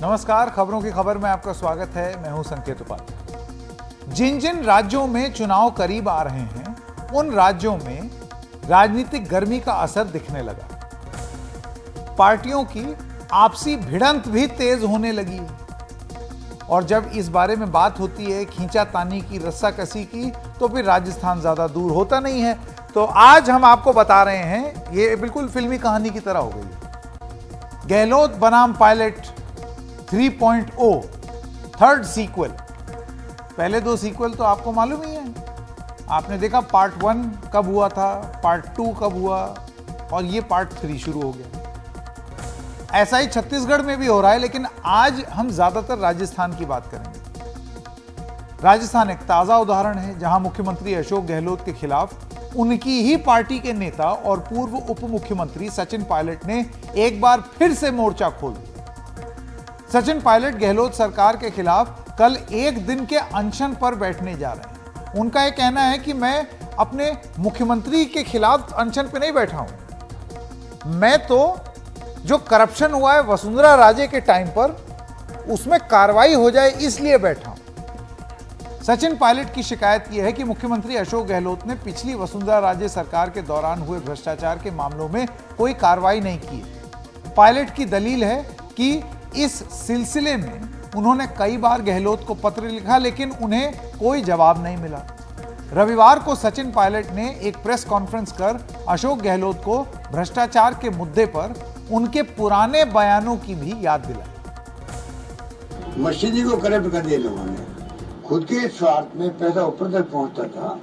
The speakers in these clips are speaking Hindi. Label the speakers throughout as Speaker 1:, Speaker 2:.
Speaker 1: नमस्कार, खबरों की खबर में आपका स्वागत है। मैं हूं संकेत उपाध्याय। जिन जिन राज्यों में चुनाव करीब आ रहे हैं, उन राज्यों में राजनीतिक गर्मी का असर दिखने लगा। पार्टियों की आपसी भिड़ंत भी तेज होने लगी है। और जब इस बारे में बात होती है खींचातानी की, रस्साकसी की, तो फिर राजस्थान ज्यादा दूर होता नहीं है। तो आज हम आपको बता रहे हैं, ये बिल्कुल फिल्मी कहानी की तरह हो गई है। गहलोत बनाम पायलट 3.0 थर्ड सीक्वल। पहले दो सीक्वल तो आपको मालूम ही है। आपने देखा पार्ट 1 कब हुआ था, पार्ट 2 कब हुआ, और ये पार्ट 3 शुरू हो गया। ऐसा ही छत्तीसगढ़ में भी हो रहा है, लेकिन आज हम ज्यादातर राजस्थान की बात करेंगे। राजस्थान एक ताजा उदाहरण है जहां मुख्यमंत्री अशोक गहलोत के खिलाफ उनकी ही पार्टी के नेता और पूर्व उप मुख्यमंत्री सचिन पायलट ने एक बार फिर से मोर्चा खोल दिया। सचिन पायलट गहलोत सरकार के खिलाफ कल एक दिन के अनशन पर बैठने जा रहे हैं। उनका यह कहना है कि मैं अपने मुख्यमंत्री के खिलाफ अनशन पर नहीं बैठा हूं, मैं तो जो करप्शन हुआ है वसुंधरा राजे के टाइम पर, उसमें कार्रवाई हो जाए इसलिए बैठा हूं। सचिन पायलट की शिकायत यह है कि मुख्यमंत्री अशोक गहलोत ने पिछली वसुंधरा राजे सरकार के दौरान हुए भ्रष्टाचार के मामलों में कोई कार्रवाई नहीं की। पायलट की दलील है कि इस सिलसिले में उन्होंने कई बार गहलोत को पत्र लिखा, लेकिन उन्हें कोई जवाब नहीं मिला। रविवार को सचिन पायलट ने एक प्रेस कॉन्फ्रेंस कर अशोक गहलोत को भ्रष्टाचार के मुद्दे पर उनके पुराने बयानों की भी याद दिलाई।
Speaker 2: मशीनी को करप्ट कर दिया लोगों ने। खुद के स्वार्थ में पैसा ऊपर तक पहुंचता था।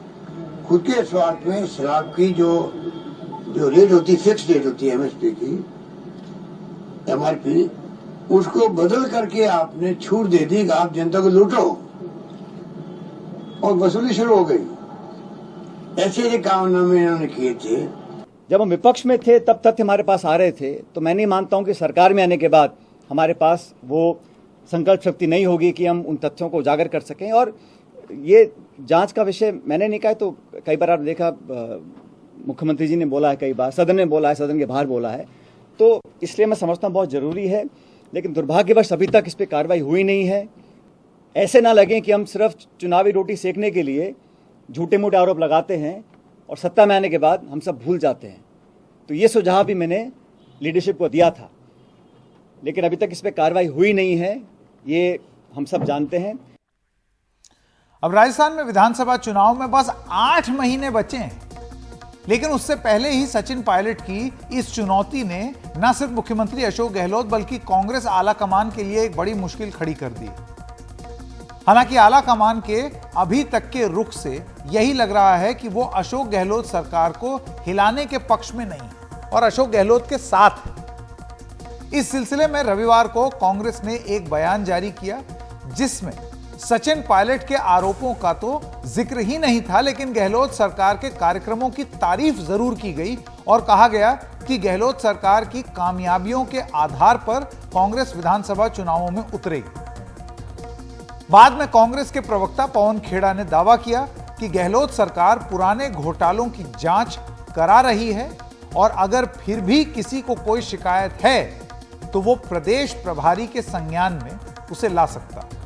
Speaker 2: खुद के स्वार्थ में शराब की जो रेट होती, फिक्स रेट होती है एमएसपी की, एमआरपी, उसको बदल करके आपने छूट दे दी कि आप जनता को लूटो, और वसूली शुरू हो गई। ऐसे कामनामे इन्होंने किए थे।
Speaker 3: जब हम विपक्ष में थे तब तथ्य हमारे पास आ रहे थे, तो मैं नहीं मानता हूं कि सरकार में आने के बाद हमारे पास वो संकल्प शक्ति नहीं होगी कि हम उन तथ्यों को उजागर कर सकें। और ये जांच का विषय मैंने नहीं कहा, तो कई बार आप देखा मुख्यमंत्री जी ने बोला है, कई बार सदन में बोला है, सदन के बाहर बोला है, तो इसलिए मैं समझता हूं बहुत जरूरी है। लेकिन दुर्भाग्यवश अभी तक इस पर कार्रवाई हुई नहीं है। ऐसे ना लगे कि हम सिर्फ चुनावी रोटी सेकने के लिए झूठे मूठे आरोप लगाते हैं और सत्ता में आने के बाद हम सब भूल जाते हैं। तो ये सुझाव भी मैंने लीडरशिप को दिया था, लेकिन अभी तक इस पर कार्रवाई हुई नहीं है, ये हम सब जानते हैं।
Speaker 1: अब राजस्थान में विधानसभा चुनाव में बस 8 महीने बचे हैं, लेकिन उससे पहले ही सचिन पायलट की इस चुनौती ने न सिर्फ मुख्यमंत्री अशोक गहलोत बल्कि कांग्रेस आला कमान के लिए एक बड़ी मुश्किल खड़ी कर दी। हालांकि आला कमान के अभी तक के रुख से यही लग रहा है कि वो अशोक गहलोत सरकार को हिलाने के पक्ष में नहीं और अशोक गहलोत के साथ है। इस सिलसिले में रविवार को कांग्रेस ने एक बयान जारी किया, जिसमें सचिन पायलट के आरोपों का तो जिक्र ही नहीं था, लेकिन गहलोत सरकार के कार्यक्रमों की तारीफ जरूर की गई और कहा गया कि गहलोत सरकार की कामयाबियों के आधार पर कांग्रेस विधानसभा चुनावों में उतरेगी। बाद में कांग्रेस के प्रवक्ता पवन खेड़ा ने दावा किया कि गहलोत सरकार पुराने घोटालों की जांच करा रही है और अगर फिर भी किसी को कोई शिकायत है तो वो प्रदेश प्रभारी के संज्ञान में उसे ला सकता है।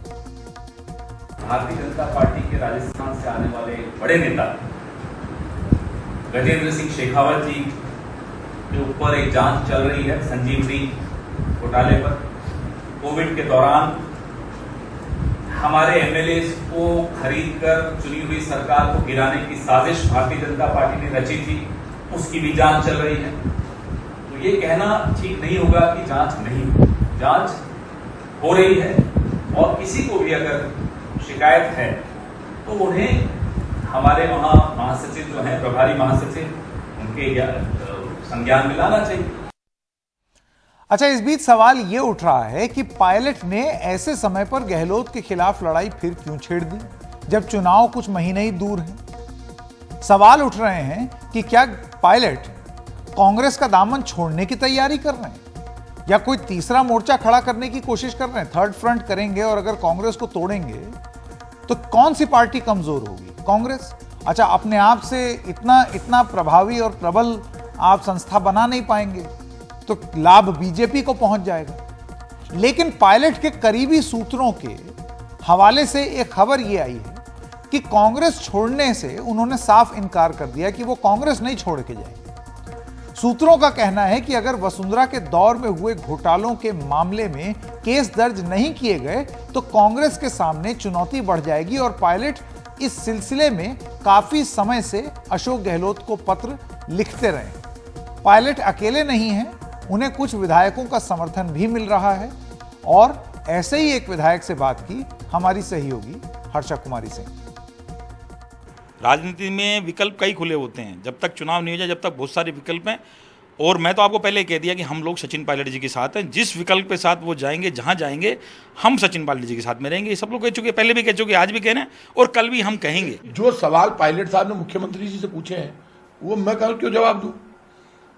Speaker 4: भारतीय जनता पार्टी के राजस्थान से आने वाले बड़े नेता गजेंद्र सिंह शेखावत जी के ऊपर एक जांच चल रही है संजीवनी घोटाले पर। कोविड के दौरान हमारे एमएलए को खरीदकर चुनी हुई सरकार को गिराने की साजिश भारतीय जनता पार्टी ने रची थी, उसकी भी जांच चल रही है। तो ये कहना ठीक नहीं होगा कि जांच नहीं हो, जांच हो रही है और किसी को भी अगर शिकायत है तो उन्हें हमारे वहां महासचिव जो हैं, प्रभारी महासचिव, उनके संज्ञान में लाना चाहिए।
Speaker 1: अच्छा, इस बीच सवाल यह उठ रहा है कि पायलट ने ऐसे समय पर गहलोत के खिलाफ लड़ाई फिर क्यों छेड़ दी, जब चुनाव कुछ महीने ही दूर हैं। सवाल उठ रहे हैं कि क्या पायलट कांग्रेस का दामन छोड़ने की तैयारी कर रहे हैं या कोई तीसरा मोर्चा खड़ा करने की कोशिश कर रहे हैं। थर्ड फ्रंट करेंगे और अगर कांग्रेस को तोड़ेंगे तो कौन सी पार्टी कमजोर होगी? कांग्रेस। अच्छा, अपने आप से इतना प्रभावी और प्रबल आप संस्था बना नहीं पाएंगे तो लाभ बीजेपी को पहुंच जाएगा। लेकिन पायलट के करीबी सूत्रों के हवाले से एक खबर यह आई है कि कांग्रेस छोड़ने से उन्होंने साफ इनकार कर दिया कि वो कांग्रेस नहीं छोड़ के जाएंगे। सूत्रों का कहना है कि अगर वसुंधरा के दौर में हुए घोटालों के मामले में केस दर्ज नहीं किए गए तो कांग्रेस के सामने चुनौती बढ़ जाएगी और पायलट इस सिलसिले में काफी समय से अशोक गहलोत को पत्र लिखते रहे। पायलट अकेले नहीं हैं, उन्हें कुछ विधायकों का समर्थन भी मिल रहा है और ऐसे ही एक विधायक से बात की हमारी सहयोगी हर्षा कुमारी सिंह।
Speaker 5: राजनीति में विकल्प कई खुले होते हैं, जब तक चुनाव नहीं हो जाए जब तक बहुत सारे विकल्प हैं। और मैं तो आपको पहले कह दिया कि हम लोग सचिन पायलट जी के साथ हैं। जिस विकल्प के साथ वो जाएंगे, जहां जाएंगे, हम सचिन पायलट जी के साथ में रहेंगे। ये सब लोग कह चुके, पहले भी कह चुके, आज भी कह रहे हैं और कल भी हम कहेंगे।
Speaker 6: जो सवाल पायलट साहब ने मुख्यमंत्री जी से पूछे हैं वो मैं कल क्यों जवाब दूं?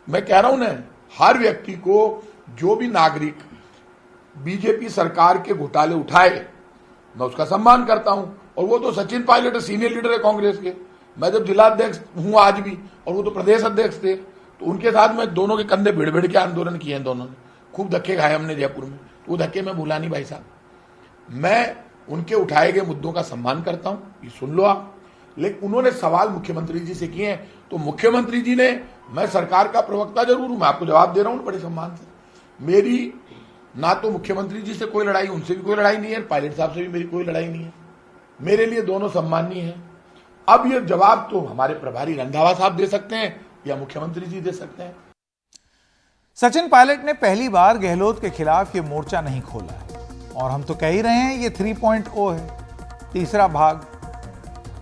Speaker 6: मैं कह रहा हूं ना, हर व्यक्ति को, जो भी नागरिक बीजेपी सरकार के घोटाले उठाए, मैं उसका सम्मान करता हूं। और वो तो सचिन पायलट सीनियर लीडर है कांग्रेस के। मैं जब जिलाध्यक्ष हूं आज भी, और वो तो प्रदेश अध्यक्ष थे, तो उनके साथ में दोनों के कंधे भिड़ भिड़ के आंदोलन किए हैं। दोनों ने खूब धक्के खाए हमने जयपुर में, तो वो धक्के मैं भूला नहीं भाई साहब। मैं उनके उठाए गए मुद्दों का सम्मान करता हूं, ये सुन लो आप। लेकिन उन्होंने सवाल मुख्यमंत्री जी से किए हैं, तो मुख्यमंत्री जी ने, मैं सरकार का प्रवक्ता जरूर हूं, मैं आपको जवाब दे रहा हूं बड़े सम्मान से। मेरी ना तो मुख्यमंत्री जी से कोई लड़ाई, उनसे भी कोई लड़ाई नहीं है, पायलट साहब से भी मेरी कोई लड़ाई नहीं है। मेरे लिए दोनों सम्माननीय हैं। अब ये जवाब तो हमारे प्रभारी रंधावा साहब दे सकते हैं या मुख्यमंत्री जी दे सकते हैं।
Speaker 1: सचिन पायलट ने पहली बार गहलोत के खिलाफ ये मोर्चा नहीं खोला है और हम तो कह ही रहे हैं ये 3.0 है, तीसरा भाग।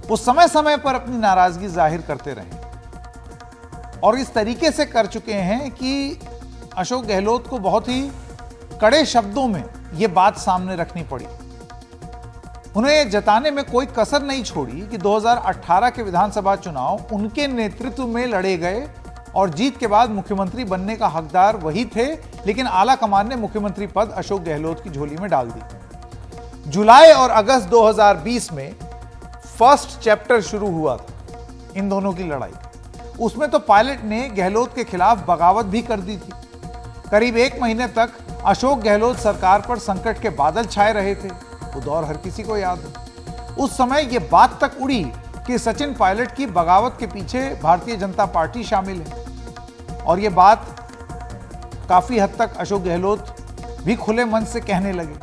Speaker 1: वो समय समय पर अपनी नाराजगी जाहिर करते रहे और इस तरीके से कर चुके हैं कि अशोक गहलोत को बहुत ही कड़े शब्दों में यह बात सामने रखनी पड़ी। उन्हें जताने में कोई कसर नहीं छोड़ी कि 2018 के विधानसभा चुनाव उनके नेतृत्व में लड़े गए और जीत के बाद मुख्यमंत्री बनने का हकदार वही थे, लेकिन आला कमान ने मुख्यमंत्री पद अशोक गहलोत की झोली में डाल दी। जुलाई और अगस्त 2020 में फर्स्ट चैप्टर शुरू हुआ था इन दोनों की लड़ाई। उसमें तो पायलट ने गहलोत के खिलाफ बगावत भी कर दी थी। करीब 1 महीने तक अशोक गहलोत सरकार पर संकट के बादल छाए रहे थे, वो दौर हर किसी को याद है। उस समय यह बात तक उड़ी कि सचिन पायलट की बगावत के पीछे भारतीय जनता पार्टी शामिल है और यह बात काफी हद तक अशोक गहलोत भी खुले मन से कहने लगे।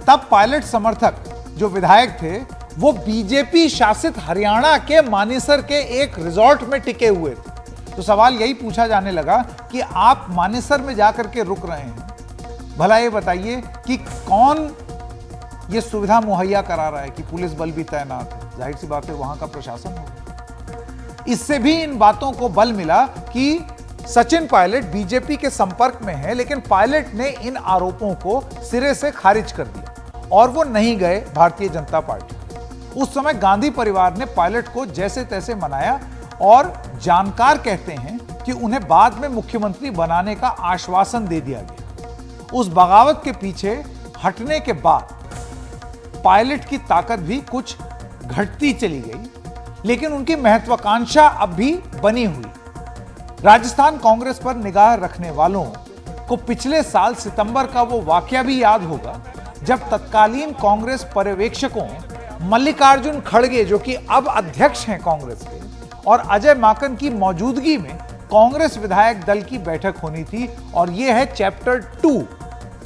Speaker 1: तब पायलट समर्थक जो विधायक थे वो बीजेपी शासित हरियाणा के मानेसर के एक रिजॉर्ट में टिके हुए थे। तो सवाल यही पूछा जाने लगा कि आप मानेसर में जाकर के रुक रहे हैं, भला ये बताइए कि कौन ये सुविधा मुहैया करा रहा है कि पुलिस बल भी तैनात है? जाहिर सी बात है वहां का प्रशासन होगा। इससे भी इन बातों को बल मिला कि सचिन पायलट बीजेपी के संपर्क में है, लेकिन पायलट ने इन आरोपों को सिरे से खारिज कर दिया और वो नहीं गए भारतीय जनता पार्टी। उस समय गांधी परिवार ने पायलट को जैसे तैसे मनाया और जानकार कहते हैं कि उन्हें बाद में मुख्यमंत्री बनाने का आश्वासन दे दिया गया। उस बगावत के पीछे हटने के बाद पायलट की ताकत भी कुछ घटती चली गई, लेकिन उनकी महत्वाकांक्षा अब भी बनी हुई। राजस्थान कांग्रेस पर निगाह रखने वालों को पिछले साल सितंबर का वो वाकया भी याद होगा जब तत्कालीन कांग्रेस पर्यवेक्षकों मल्लिकार्जुन खड़गे, जो कि अब अध्यक्ष हैं कांग्रेस के, और अजय माकन की मौजूदगी में कांग्रेस विधायक दल की बैठक होनी थी और यह है चैप्टर 2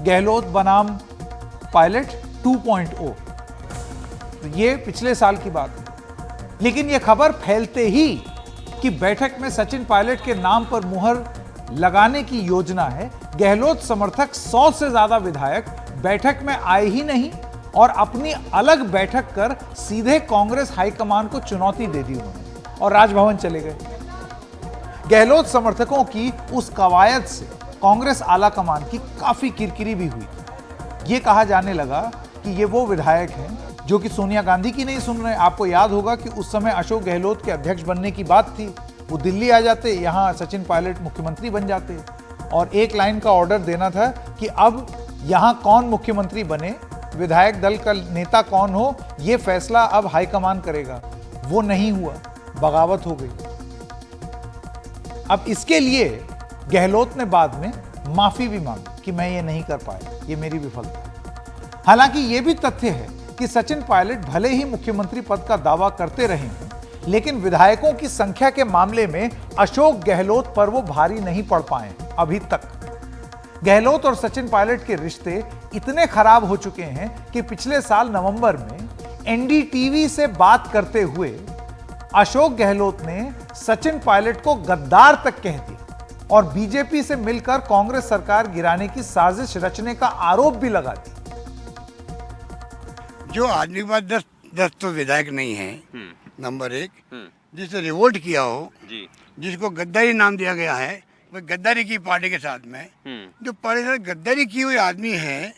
Speaker 1: गहलोत बनाम पायलट 2.0। तो ये पिछले साल की बात है, लेकिन यह खबर फैलते ही कि बैठक में सचिन पायलट के नाम पर मुहर लगाने की योजना है, गहलोत समर्थक 100 से ज्यादा विधायक बैठक में आए ही नहीं और अपनी अलग बैठक कर सीधे कांग्रेस हाईकमान को चुनौती दे दी उन्होंने और राजभवन चले गए। गहलोत समर्थकों की उस कवायद से कांग्रेस आला कमान की काफी किरकिरी भी हुई। यह कहा जाने लगा कि ये वो विधायक हैं जो कि सोनिया गांधी की नहीं सुन रहे। आपको याद होगा कि उस समय अशोक गहलोत के अध्यक्ष बनने की बात थी, वो दिल्ली आ जाते, यहां सचिन पायलट मुख्यमंत्री बन जाते और एक लाइन का ऑर्डर देना था कि अब यहां कौन मुख्यमंत्री बने, विधायक दल का नेता कौन हो, यह फैसला अब हाईकमान करेगा। वो नहीं हुआ, बगावत हो गई। अब इसके लिए गहलोत ने बाद में माफी भी मांगी। कि मैं ये नहीं कर पाया, ये मेरी विफलता है। हालांकि ये भी तथ्य है कि सचिन पायलट भले ही मुख्यमंत्री पद का दावा करते रहे हैं, लेकिन विधायकों की संख्या के मामले में अशोक गहलोत पर वो भारी नहीं पड़ पाए अभी तक। गहलोत और सचिन पायलट के रिश्ते इतने खराब हो चुके हैं कि पिछले साल नवंबर में एनडीटीवी से बात करते हुए अशोक गहलोत ने सचिन पायलट को गद्दार तक कह दिया और बीजेपी से मिलकर कांग्रेस सरकार गिराने की साजिश रचने का आरोप भी लगा दिया।
Speaker 2: जो आदमी के पास 10 तो विधायक नहीं है, नंबर 1, जिसने रिवोल्ट किया हो, जिसको गद्दारी नाम दिया गया है, वो गद्दारी की पार्टी के साथ में, जो पार्टी के साथ गद्दारी की हुई आदमी है,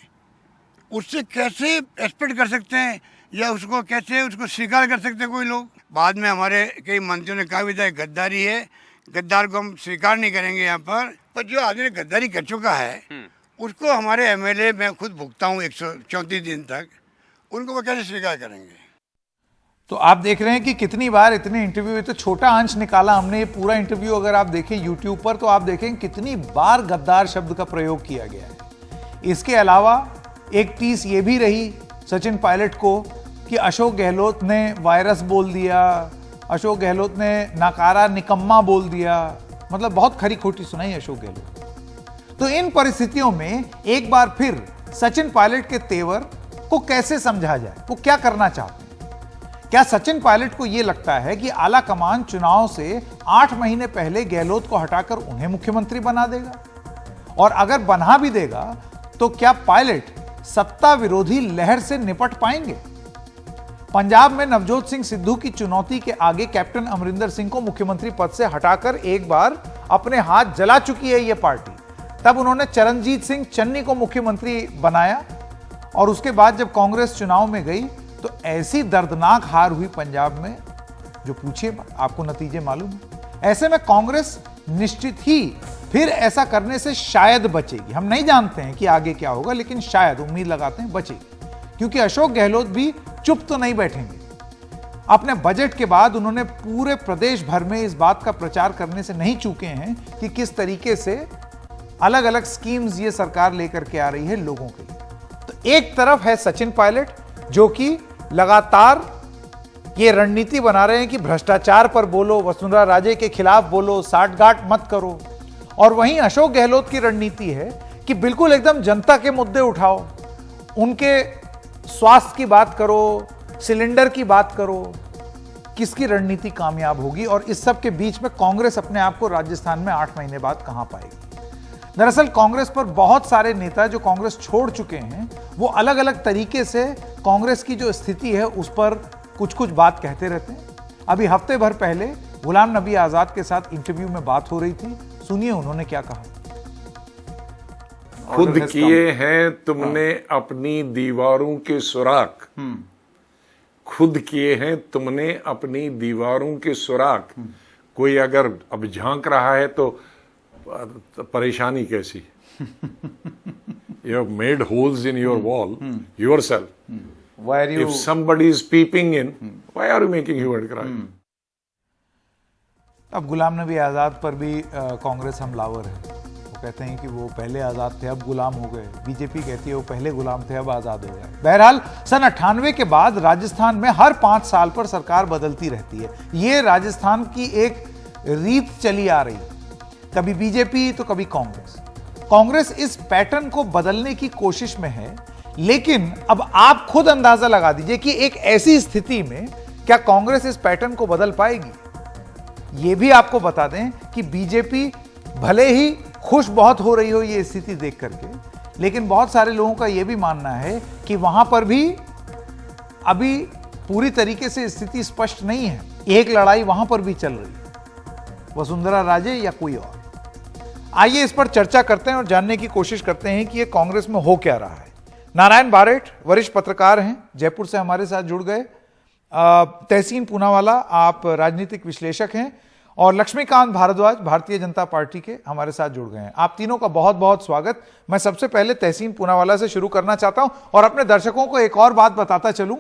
Speaker 2: उससे कैसे एक्सपेक्ट कर सकते हैं या उसको कैसे उसको स्वीकार कर सकते हैं कोई लोग। बाद में हमारे कई मंत्रियों ने कहा भी था गद्दारी है, गद्दार को हम स्वीकार नहीं करेंगे यहाँ पर जो आदमी ने गद्दारी कर चुका है उसको हमारे एमएलए मैं खुद भुगता हूँ 134 दिन तक, उनको वो कैसे स्वीकार करेंगे।
Speaker 1: तो आप देख रहे हैं कि कितनी बार इतने इंटरव्यू हुए, तो छोटा अंश निकाला हमने, ये पूरा इंटरव्यू अगर आप देखें यूट्यूब पर तो आप देखें कितनी बार गद्दार शब्द का प्रयोग किया गया है। इसके अलावा एक टीस ये भी रही सचिन पायलट को कि अशोक गहलोत ने वायरस बोल दिया, अशोक गहलोत ने नकारा निकम्मा बोल दिया, मतलब बहुत खरी खोटी सुनाई अशोक गहलोत। तो इन परिस्थितियों में एक बार फिर सचिन पायलट के तेवर को कैसे समझा जाए, वो क्या करना चाहते हैं। क्या सचिन पायलट को यह लगता है कि आला कमान चुनाव से 8 महीने पहले गहलोत को हटाकर उन्हें मुख्यमंत्री बना देगा? और अगर बना भी देगा तो क्या पायलट सत्ता विरोधी लहर से निपट पाएंगे? पंजाब में नवजोत सिंह सिद्धू की चुनौती के आगे कैप्टन अमरिंदर सिंह को मुख्यमंत्री पद से हटाकर एक बार अपने हाथ जला चुकी है यह पार्टी। तब उन्होंने चरणजीत सिंह चन्नी को मुख्यमंत्री बनाया और उसके बाद जब कांग्रेस चुनाव में गई तो ऐसी दर्दनाक हार हुई पंजाब में, जो पूछिए आपको नतीजे मालूम है। ऐसे में कांग्रेस निश्चित ही फिर ऐसा करने से शायद बचेगी। हम नहीं जानते हैं कि आगे क्या होगा, लेकिन शायद उम्मीद लगाते हैं बचेगी, क्योंकि अशोक गहलोत भी चुप तो नहीं बैठेंगे। अपने बजट के बाद उन्होंने पूरे प्रदेश भर में इस बात का प्रचार करने से नहीं चूके हैं कि किस तरीके से अलग अलग स्कीम्स ये सरकार लेकर के आ रही है लोगों के लिए। तो एक तरफ है सचिन पायलट जो कि लगातार ये रणनीति बना रहे हैं कि भ्रष्टाचार पर बोलो, वसुंधरा राजे के खिलाफ बोलो, साठगांठ मत करो। और वहीं अशोक गहलोत की रणनीति है कि बिल्कुल एकदम जनता के मुद्दे उठाओ, उनके स्वास्थ्य की बात करो, सिलेंडर की बात करो। किसकी रणनीति कामयाब होगी और इस सब के बीच में कांग्रेस अपने आप को राजस्थान में 8 महीने बाद कहां पाएगी? दरअसल कांग्रेस पर बहुत सारे नेता जो कांग्रेस छोड़ चुके हैं वो अलग अलग तरीके से कांग्रेस की जो स्थिति है उस पर कुछ कुछ बात कहते रहते हैं। अभी हफ्ते भर पहले गुलाम नबी आजाद के साथ इंटरव्यू में बात हो रही थी, सुनिए उन्होंने क्या कहा।
Speaker 7: खुद किए हैं तुमने अपनी दीवारों के सुराख, खुद किए हैं तुमने अपनी दीवारों के सुराख। कोई अगर अब झांक रहा है तो परेशानी कैसी? You have made holes in your wall yourself.
Speaker 1: Why are you?
Speaker 7: If somebody is peeping in, why are you making hue and cry?
Speaker 1: अब गुलाम नबी आजाद पर भी कांग्रेस हमलावर है। वो कहते हैं कि वो पहले आजाद थे अब गुलाम हो गए। बीजेपी कहती है वो पहले गुलाम थे अब आजाद हो गए। बहरहाल सन 98 के बाद राजस्थान में हर 5 साल पर सरकार बदलती रहती है। ये राजस्थान की एक रीत चली आ रही है, कभी बीजेपी तो कभी कांग्रेस। कांग्रेस इस पैटर्न को बदलने की कोशिश में है, लेकिन अब आप खुद अंदाजा लगा दीजिए कि एक ऐसी स्थिति में क्या कांग्रेस इस पैटर्न को बदल पाएगी? यह भी आपको बता दें कि बीजेपी भले ही खुश बहुत हो रही हो ये स्थिति देख करके, लेकिन बहुत सारे लोगों का यह भी मानना है कि वहां पर भी अभी पूरी तरीके से स्थिति स्पष्ट नहीं है। एक लड़ाई वहां पर भी चल रही है, वसुंधरा राजे या कोई और। आइए इस पर चर्चा करते हैं और जानने की कोशिश करते हैं कि ये कांग्रेस में हो क्या रहा है। नारायण बारेठ वरिष्ठ पत्रकार हैं, जयपुर से हमारे साथ जुड़ गए। तहसीन पूनावाला आप राजनीतिक विश्लेषक हैं और लक्ष्मीकांत भारद्वाज भारतीय जनता पार्टी के हमारे साथ जुड़ गए हैं। आप तीनों का बहुत बहुत स्वागत। मैं सबसे पहले तहसीन पूनावाला से शुरू करना चाहता हूं और अपने दर्शकों को एक और बात बताता चलूं।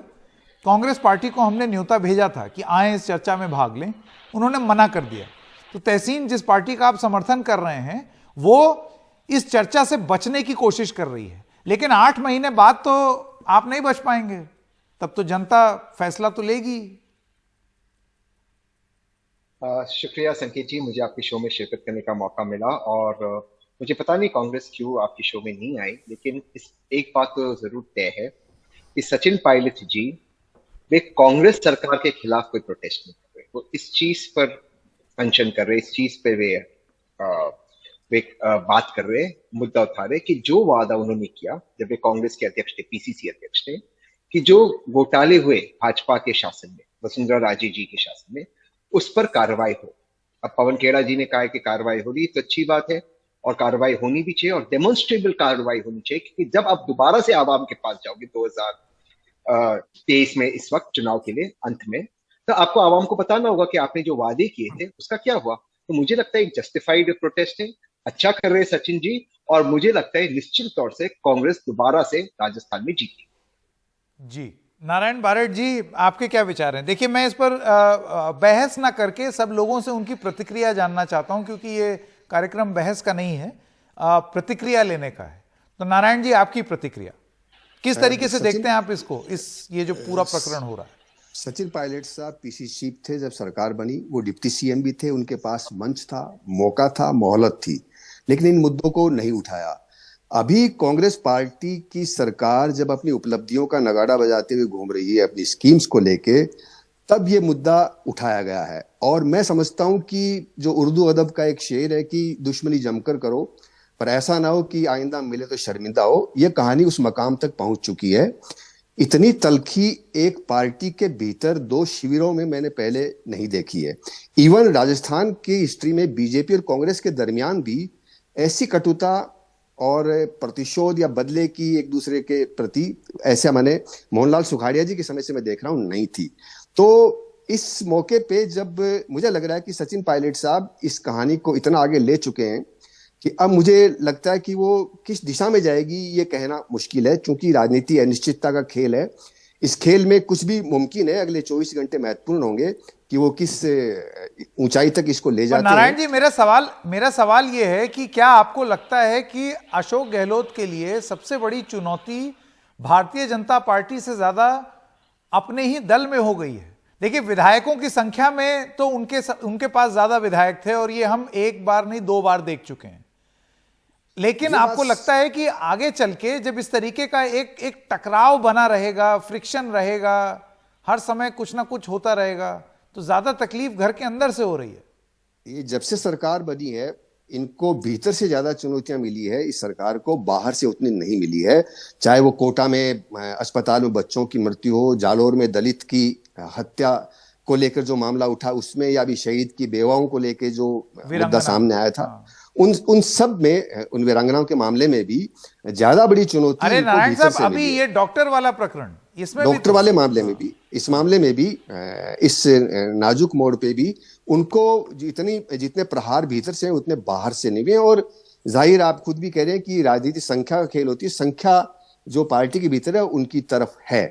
Speaker 1: कांग्रेस पार्टी को हमने न्योता भेजा था कि आए इस चर्चा में भाग लें, उन्होंने मना कर दिया। तो तहसीन, जिस पार्टी का आप समर्थन कर रहे हैं वो इस चर्चा से बचने की कोशिश कर रही है, लेकिन 8 महीने बाद तो आप नहीं बच पाएंगे, तब तो जनता फैसला तो लेगी।
Speaker 8: शुक्रिया संकेत जी, मुझे आपके शो में शिरकत करने का मौका मिला। और मुझे पता नहीं कांग्रेस क्यों आपके शो में नहीं आई, लेकिन इस एक बात तो जरूर तय है कि सचिन पायलट जी वे कांग्रेस सरकार के खिलाफ कोई प्रोटेस्ट नहीं कर रहे, वो इस चीज पर अनशन कर रहे, इस चीज पे वे बात कर रहे, मुद्दा उठा रहे कि जो वादा उन्होंने किया जब वे कांग्रेस के अध्यक्ष थे, पीसीसी अध्यक्ष थे, कि जो घोटाले हुए भाजपा के शासन में, वसुंधरा राजे जी के शासन में, उस पर कार्रवाई हो। अब पवन खेड़ा जी ने कहा है कि कार्रवाई हो रही तो अच्छी बात है, और कार्रवाई होनी भी चाहिए, और डेमोन्स्ट्रेबल कार्रवाई होनी चाहिए, क्योंकि जब आप दोबारा से आवाम के पास जाओगे 2023 में, इस वक्त चुनाव के लिए अंत में, तो आपको आवाम को बताना होगा कि आपने जो वादे किए थे उसका क्या हुआ। तो मुझे लगता है एक जस्टिफाइड प्रोटेस्ट है, अच्छा कर रहे हैं सचिन जी, और मुझे लगता है निश्चित तौर से कांग्रेस दोबारा से राजस्थान में जीती।
Speaker 1: जी नारायण बारेठ जी, आपके क्या विचार हैं? देखिए, मैं इस पर बहस ना करके सब लोगों से उनकी प्रतिक्रिया जानना चाहता हूं, क्योंकि ये कार्यक्रम बहस का नहीं है, प्रतिक्रिया लेने का है। तो नारायण जी, आपकी प्रतिक्रिया, किस तरीके से देखते हैं आप इसको, ये जो पूरा प्रकरण हो रहा है?
Speaker 9: सचिन पायलट साहब पीसी चीफ थे जब सरकार बनी, वो डिप्टी सीएम भी थे, उनके पास मंच था, मौका था, मोहलत थी, लेकिन इन मुद्दों को नहीं उठाया। अभी कांग्रेस पार्टी की सरकार जब अपनी उपलब्धियों का नगाड़ा बजाते हुए घूम रही है अपनी स्कीम्स को लेके, तब ये मुद्दा उठाया गया है। और मैं समझता हूं कि जो उर्दू अदब का एक शेर है कि दुश्मनी जमकर करो, पर ऐसा ना हो कि आइंदा मिले तो शर्मिंदा हो, ये कहानी उस मकाम तक पहुंच चुकी है। इतनी तलखी एक पार्टी के भीतर 2 शिविरों में मैंने पहले नहीं देखी है। इवन राजस्थान की हिस्ट्री में बीजेपी और कांग्रेस के दरमियान भी ऐसी कटुता और प्रतिशोध या बदले की एक दूसरे के प्रति, ऐसा मैंने मोहनलाल सुखाड़िया जी के समय से मैं देख रहा हूं, नहीं थी। तो इस मौके पे जब मुझे लग रहा है कि सचिन पायलट साहब इस कहानी को इतना आगे ले चुके हैं कि अब मुझे लगता है कि वो किस दिशा में जाएगी ये कहना मुश्किल है, क्योंकि राजनीति अनिश्चितता का खेल है। इस खेल में कुछ भी मुमकिन है, अगले 24 घंटे महत्वपूर्ण होंगे कि वो किस ऊंचाई तक इसको ले जाते हैं।
Speaker 1: नारायण जी, मेरा सवाल ये है कि क्या आपको लगता है कि अशोक गहलोत के लिए सबसे बड़ी चुनौती भारतीय जनता पार्टी से ज्यादा अपने ही दल में हो गई है? देखिए, विधायकों की संख्या में तो उनके पास ज्यादा विधायक थे, और ये हम 1 बार नहीं 2 बार देख चुके हैं, लेकिन आपको लगता है कि आगे चल के जब इस तरीके का एक टकराव बना रहेगा, फ्रिक्शन रहेगा, हर समय कुछ ना कुछ होता रहेगा, तो ज्यादा तकलीफ घर के अंदर से हो रही है?
Speaker 9: ये जब से सरकार बनी है, इनको भीतर से ज्यादा चुनौतियां मिली है, इस सरकार को बाहर से उतनी नहीं मिली है। चाहे वो कोटा में अस्पताल में बच्चों की मृत्यु हो, जालोर में दलित की हत्या को लेकर जो मामला उठा उसमें, या भी शहीद की बेवाओं को लेकर जो मुद्दा सामने आया था, उन सब में, उन वीरांगनाओं के मामले में भी ज्यादा बड़ी चुनौती।
Speaker 1: अरे नारायण साहब, अभी ये डॉक्टर वाला प्रकरण, इसमें
Speaker 9: डॉक्टर वाले मामले में भी, इस मामले में भी, इस नाजुक मोड़ पे भी उनको जितने प्रहार भीतर से उतने बाहर से नहीं हुए। और जाहिर आप खुद भी कह रहे हैं कि राजनीति संख्या का खेल होती है, संख्या जो पार्टी के भीतर है उनकी तरफ है।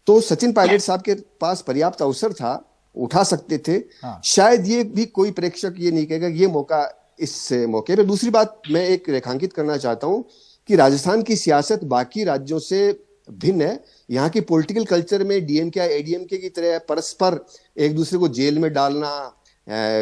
Speaker 9: तो सचिन पायलट साहब के पास पर्याप्त अवसर था, उठा सकते थे। शायद ये भी कोई प्रेक्षक ये नहीं कहेगा ये मौका, इस मौके पे। दूसरी बात मैं एक रेखांकित करना चाहता हूं कि राजस्थान की सियासत बाकी राज्यों से भिन्न है। यहाँ की पॉलिटिकल कल्चर में डीएमके एडीएमके की तरह परस्पर एक दूसरे को जेल में डालना,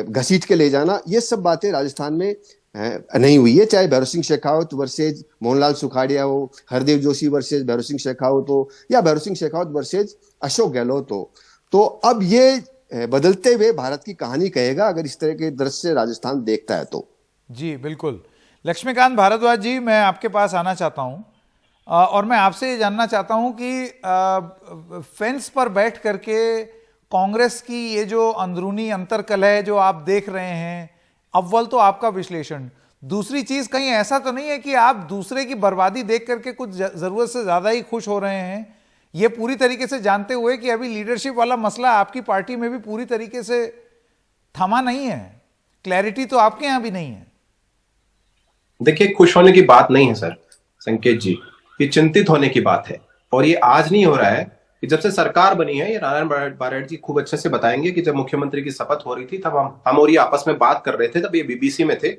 Speaker 9: घसीट के ले जाना, ये सब बातें राजस्थान में नहीं हुई है। चाहे भैरव सिंह शेखावत वर्सेज मोहनलाल सुखाड़िया हो, हरदेव जोशी वर्सेज भैरव सिंह शेखावत हो, या भैरव सिंह शेखावत वर्सेज अशोक गहलोत हो। तो अब ये बदलते हुए भारत की कहानी कहेगा अगर इस तरह के दृश्य राजस्थान देखता है तो।
Speaker 1: जी बिल्कुल। लक्ष्मीकांत भारद्वाज जी, मैं आपके पास आना चाहता हूं और मैं आपसे ये जानना चाहता हूं कि फेंस पर बैठ करके कांग्रेस की ये जो अंदरूनी अंतर्कलह जो आप देख रहे हैं, अव्वल तो आपका विश्लेषण, दूसरी चीज कहीं ऐसा तो नहीं है कि आप दूसरे की बर्बादी देख करके कुछ जरूरत से ज्यादा ही खुश हो रहे हैं, ये पूरी तरीके से जानते हुए कि अभी लीडरशिप वाला मसला आपकी पार्टी में भी पूरी तरीके से थमा नहीं है, क्लैरिटी तो आपके यहां भी नहीं है?
Speaker 10: देखिए, खुश होने की बात नहीं है सर संकेत जी, ये चिंतित होने की बात है। और ये आज नहीं हो रहा है कि जब से सरकार बनी है, ये नारायण बारेठ जी खूब अच्छे से बताएंगे कि जब मुख्यमंत्री की शपथ हो रही थी तब हम और ये आपस में बात कर रहे थे, तब ये बीबीसी में थे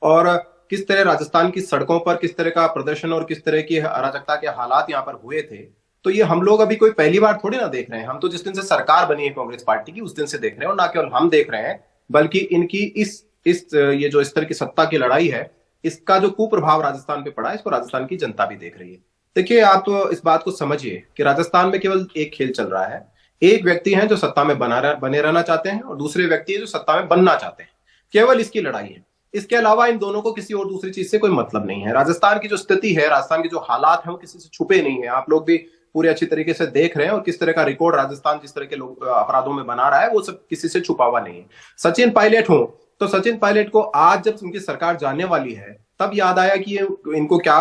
Speaker 10: और किस तरह राजस्थान की सड़कों पर किस तरह का प्रदर्शन और किस तरह की अराजकता के हालात यहाँ पर हुए थे, तो ये हम लोग अभी कोई पहली बार थोड़ी ना देख रहे हैं। हम तो जिस दिन से सरकार बनी है कांग्रेस पार्टी की उस दिन से देख रहे हैं, और ना केवल हम देख रहे हैं बल्कि इनकी इस ये जो इस तरह की सत्ता की लड़ाई है, इसका जो कुप्रभाव राजस्थान पे पड़ा है, इसको राजस्थान की जनता भी देख रही है। देखिए, आप तो इस बात को समझिए कि राजस्थान में केवल एक खेल चल रहा है। एक व्यक्ति है जो सत्ता में बने रहना चाहते हैं और दूसरे व्यक्ति है जो सत्ता में बनना चाहते हैं। केवल इसकी लड़ाई है। इसके अलावा इन दोनों को किसी और दूसरी चीज से कोई मतलब नहीं है। राजस्थान की जो स्थिति है, राजस्थान के जो हालात हैं, वो किसी से छुपे नहीं है। आप लोग भी पूरे अच्छी तरीके से देख रहे हैं, और किस तरह का रिकॉर्ड राजस्थान जिस तरह के लोग अपराधों में बना रहा है, वो सब किसी से छुपा हुआ नहीं है। सचिन पायलट हो तो सचिन पायलट को आज जब उनकी सरकार जाने वाली है तब याद आया कि ये इनको क्या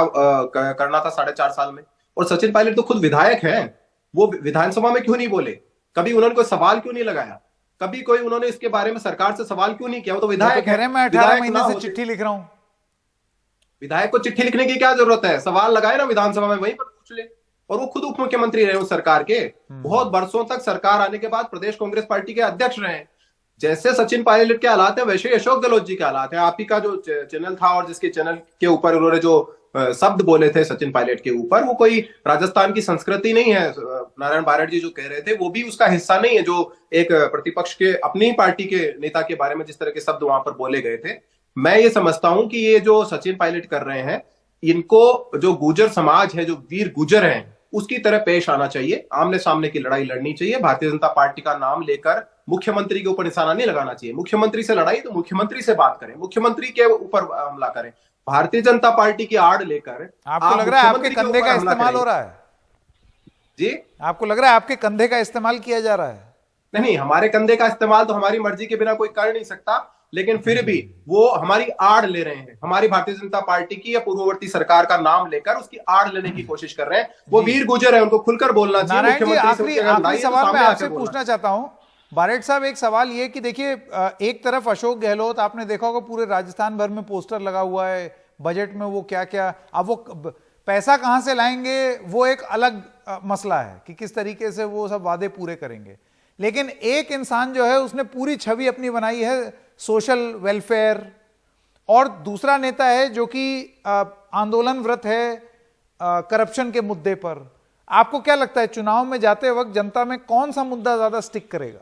Speaker 10: करना था 4.5 साल में। और सचिन पायलट तो खुद विधायक हैं, वो विधानसभा में क्यों नहीं बोले? कभी उन्होंने कोई सवाल क्यों नहीं लगाया? कभी कोई उन्होंने इसके बारे में सरकार से सवाल क्यों नहीं किया? वो तो विधायक
Speaker 1: है। मैं 18 महीने से चिट्ठी लिख रहा हूं।
Speaker 10: विधायक को चिट्ठी लिखने की क्या जरूरत है? सवाल लगाए ना विधानसभा में, वहीं पर पूछ ले। और वो खुद उप मुख्यमंत्री रहे उस सरकार के, बहुत बरसों तक सरकार आने के बाद प्रदेश कांग्रेस पार्टी के अध्यक्ष रहे। जैसे सचिन पायलट के हालात है, वैसे अशोक गहलोत जी के हालात है। आप ही का जो चैनल था और जिसके चैनल के ऊपर उन्होंने जो शब्द बोले थे सचिन पायलट के ऊपर, वो कोई राजस्थान की संस्कृति नहीं है। नारायण बारेड जी जो कह रहे थे वो भी उसका हिस्सा नहीं है। जो एक प्रतिपक्ष के अपनी पार्टी के नेता के बारे में जिस तरह के शब्द वहां पर बोले गए थे, मैं ये समझता हूं कि ये जो सचिन पायलट कर रहे हैं, इनको जो गुर्जर समाज है, जो वीर गुर्जर हैं, उसकी तरह पेश आना चाहिए। आमने सामने की लड़ाई लड़नी चाहिए। भारतीय जनता पार्टी का नाम लेकर मुख्यमंत्री के ऊपर निशाना नहीं लगाना चाहिए। मुख्यमंत्री से लड़ाई तो मुख्यमंत्री से बात करें, मुख्यमंत्री के ऊपर हमला करें। भारतीय जनता पार्टी की आड़ लेकर
Speaker 1: आपको लग रहा है आपके कंधे का इस्तेमाल हो रहा है?
Speaker 10: जी,
Speaker 1: आपको लग रहा है आपके कंधे का इस्तेमाल किया जा रहा है?
Speaker 10: नहीं, हमारे कंधे का इस्तेमाल तो हमारी मर्जी के बिना कोई कर नहीं सकता, लेकिन फिर भी वो हमारी आड़ ले रहे हैं। हमारी भारतीय जनता पार्टी की या पूर्ववर्ती सरकार का नाम लेकर उसकी आड़ लेने की कोशिश कर रहे हैं। वो वीर गुर्जर है, उनको खुलकर बोलना चाहिए।
Speaker 1: आखिरी सवाल मैं आपसे पूछना चाहता हूं बारेड साहब, एक सवाल ये कि देखिए, एक तरफ अशोक गहलोत, आपने देखा होगा पूरे राजस्थान भर में पोस्टर लगा हुआ है, बजट में वो क्या क्या, अब वो पैसा कहां से लाएंगे वो एक अलग मसला है कि किस तरीके से वो सब वादे पूरे करेंगे। लेकिन एक इंसान जो है उसने पूरी छवि अपनी बनाई है सोशल वेलफेयर, और दूसरा नेता है जो कि आंदोलनरत है करप्शन के मुद्दे पर। आपको क्या लगता है चुनाव में जाते वक्त जनता में कौन सा मुद्दा ज्यादा स्टिक करेगा?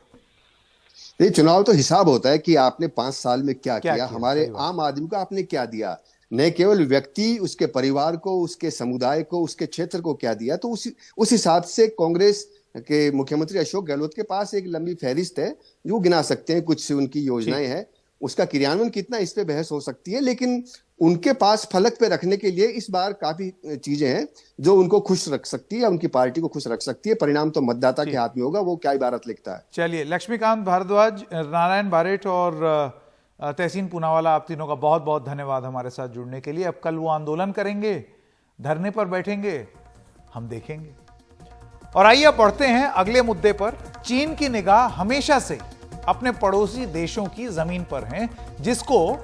Speaker 9: नहीं, चुनाव तो हिसाब होता है कि आपने 5 साल में क्या किया, हमारे आम आदमी को आपने क्या दिया, न केवल व्यक्ति, उसके परिवार को, उसके समुदाय को, उसके क्षेत्र को क्या दिया। तो उस हिसाब से कांग्रेस के मुख्यमंत्री अशोक गहलोत के पास एक लंबी फहरिस्त है जो गिना सकते हैं। कुछ उनकी योजनाएं हैं, उसका क्रियान्वयन कितना इस पे बहस हो सकती है, लेकिन उनके पास फलक पे रखने के लिए इस बार काफी चीजें हैं जो उनको खुश रख सकती है, उनकी पार्टी को खुश रख सकती है। परिणाम तो मतदाता के हाथ में होगा, वो क्या इबारत लिखता है।
Speaker 1: चलिए, लक्ष्मीकांत भारद्वाज, नारायण बारेठ और तहसीन पूनावाला, आप तीनों का बहुत बहुत धन्यवाद हमारे साथ जुड़ने के लिए। अब कल वो आंदोलन करेंगे, धरने पर बैठेंगे, हम देखेंगे। और आइए अब बढ़ते हैं अगले मुद्दे पर। चीन की निगाह हमेशा से अपने पड़ोसी देशों की जमीन पर है, जिसको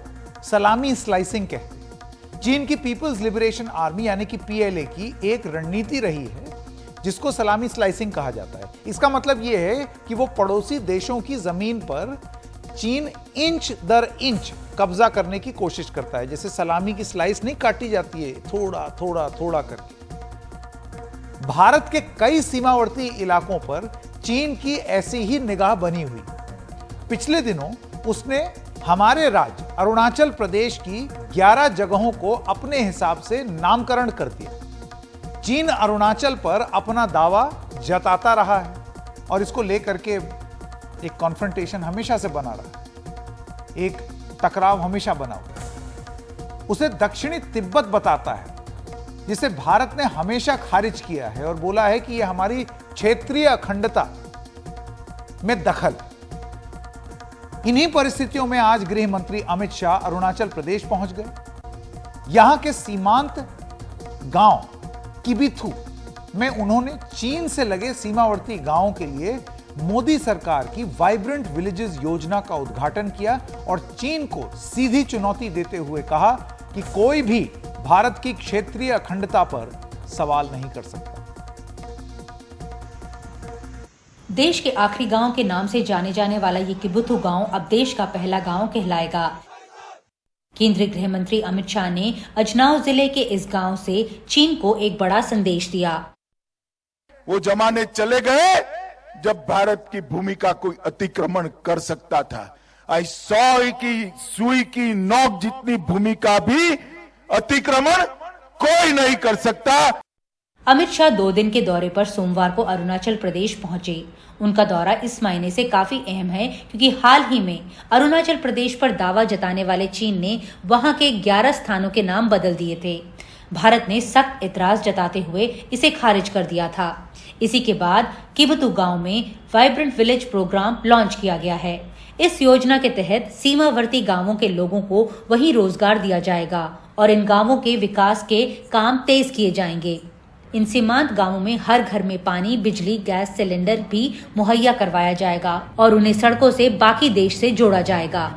Speaker 1: सलामी स्लाइसिंग कहते हैं। चीन की पीपल्स लिबरेशन आर्मी यानी कि पीएलए की एक रणनीति रही है जिसको सलामी स्लाइसिंग कहा जाता है। इसका मतलब यह है कि वो पड़ोसी देशों की जमीन पर चीन इंच दर इंच कब्जा करने की कोशिश करता है। जैसे सलामी की स्लाइस नहीं काटी जाती है थोड़ा थोड़ा थोड़ा करके। भारत के कई सीमावर्ती इलाकों पर चीन की ऐसी ही निगाह बनी हुई। पिछले दिनों उसने हमारे राज्य अरुणाचल प्रदेश की 11 जगहों को अपने हिसाब से नामकरण कर दिया। चीन अरुणाचल पर अपना दावा जताता रहा है और इसको लेकर के एक कॉन्फ्रंटेशन हमेशा से बना रहा है, एक टकराव हमेशा बना हुआ। उसे दक्षिणी तिब्बत बताता है, जिसे भारत ने हमेशा खारिज किया है और बोला है कि यह हमारी क्षेत्रीय अखंडता में दखल। इन्हीं परिस्थितियों में आज गृह मंत्री अमित शाह अरुणाचल प्रदेश पहुंच गए। यहां के सीमांत गांव किबिथु में उन्होंने चीन से लगे सीमावर्ती गांवों के लिए मोदी सरकार की वाइब्रेंट विलेजेस योजना का उद्घाटन किया और चीन को सीधी चुनौती देते हुए कहा कि कोई भी भारत की क्षेत्रीय अखंडता पर सवाल नहीं कर सकता।
Speaker 11: देश के आखिरी गांव के नाम से जाने जाने वाला ये किबुथु गांव अब देश का पहला गांव कहलाएगा। केंद्रीय गृह मंत्री अमित शाह ने अजनाव जिले के इस गांव से चीन को एक बड़ा संदेश दिया।
Speaker 6: वो जमाने चले गए जब भारत की भूमि का कोई अतिक्रमण कर सकता था। आज 100 की सुई की नोक जितनी भूमि का भी अतिक्रमण कोई नहीं कर सकता।
Speaker 11: अमित शाह 2 दिन के दौरे पर सोमवार को अरुणाचल प्रदेश पहुंचे। उनका दौरा इस मायने से काफी अहम है क्योंकि हाल ही में अरुणाचल प्रदेश पर दावा जताने वाले चीन ने वहां के 11 स्थानों के नाम बदल दिए थे। भारत ने सख्त इतराज जताते हुए इसे खारिज कर दिया था। इसी के बाद किबतू गांव में वाइब्रेंट विलेज प्रोग्राम लॉन्च किया गया है। इस योजना के तहत सीमावर्ती गांवों के लोगों को वहीं रोजगार दिया जाएगा और इन गांवों के विकास के काम तेज किए जाएंगे। इन सीमांत गांवों में हर घर में पानी, बिजली, गैस सिलेंडर भी मुहैया करवाया जाएगा और उन्हें सड़कों से बाकी देश से जोड़ा जाएगा।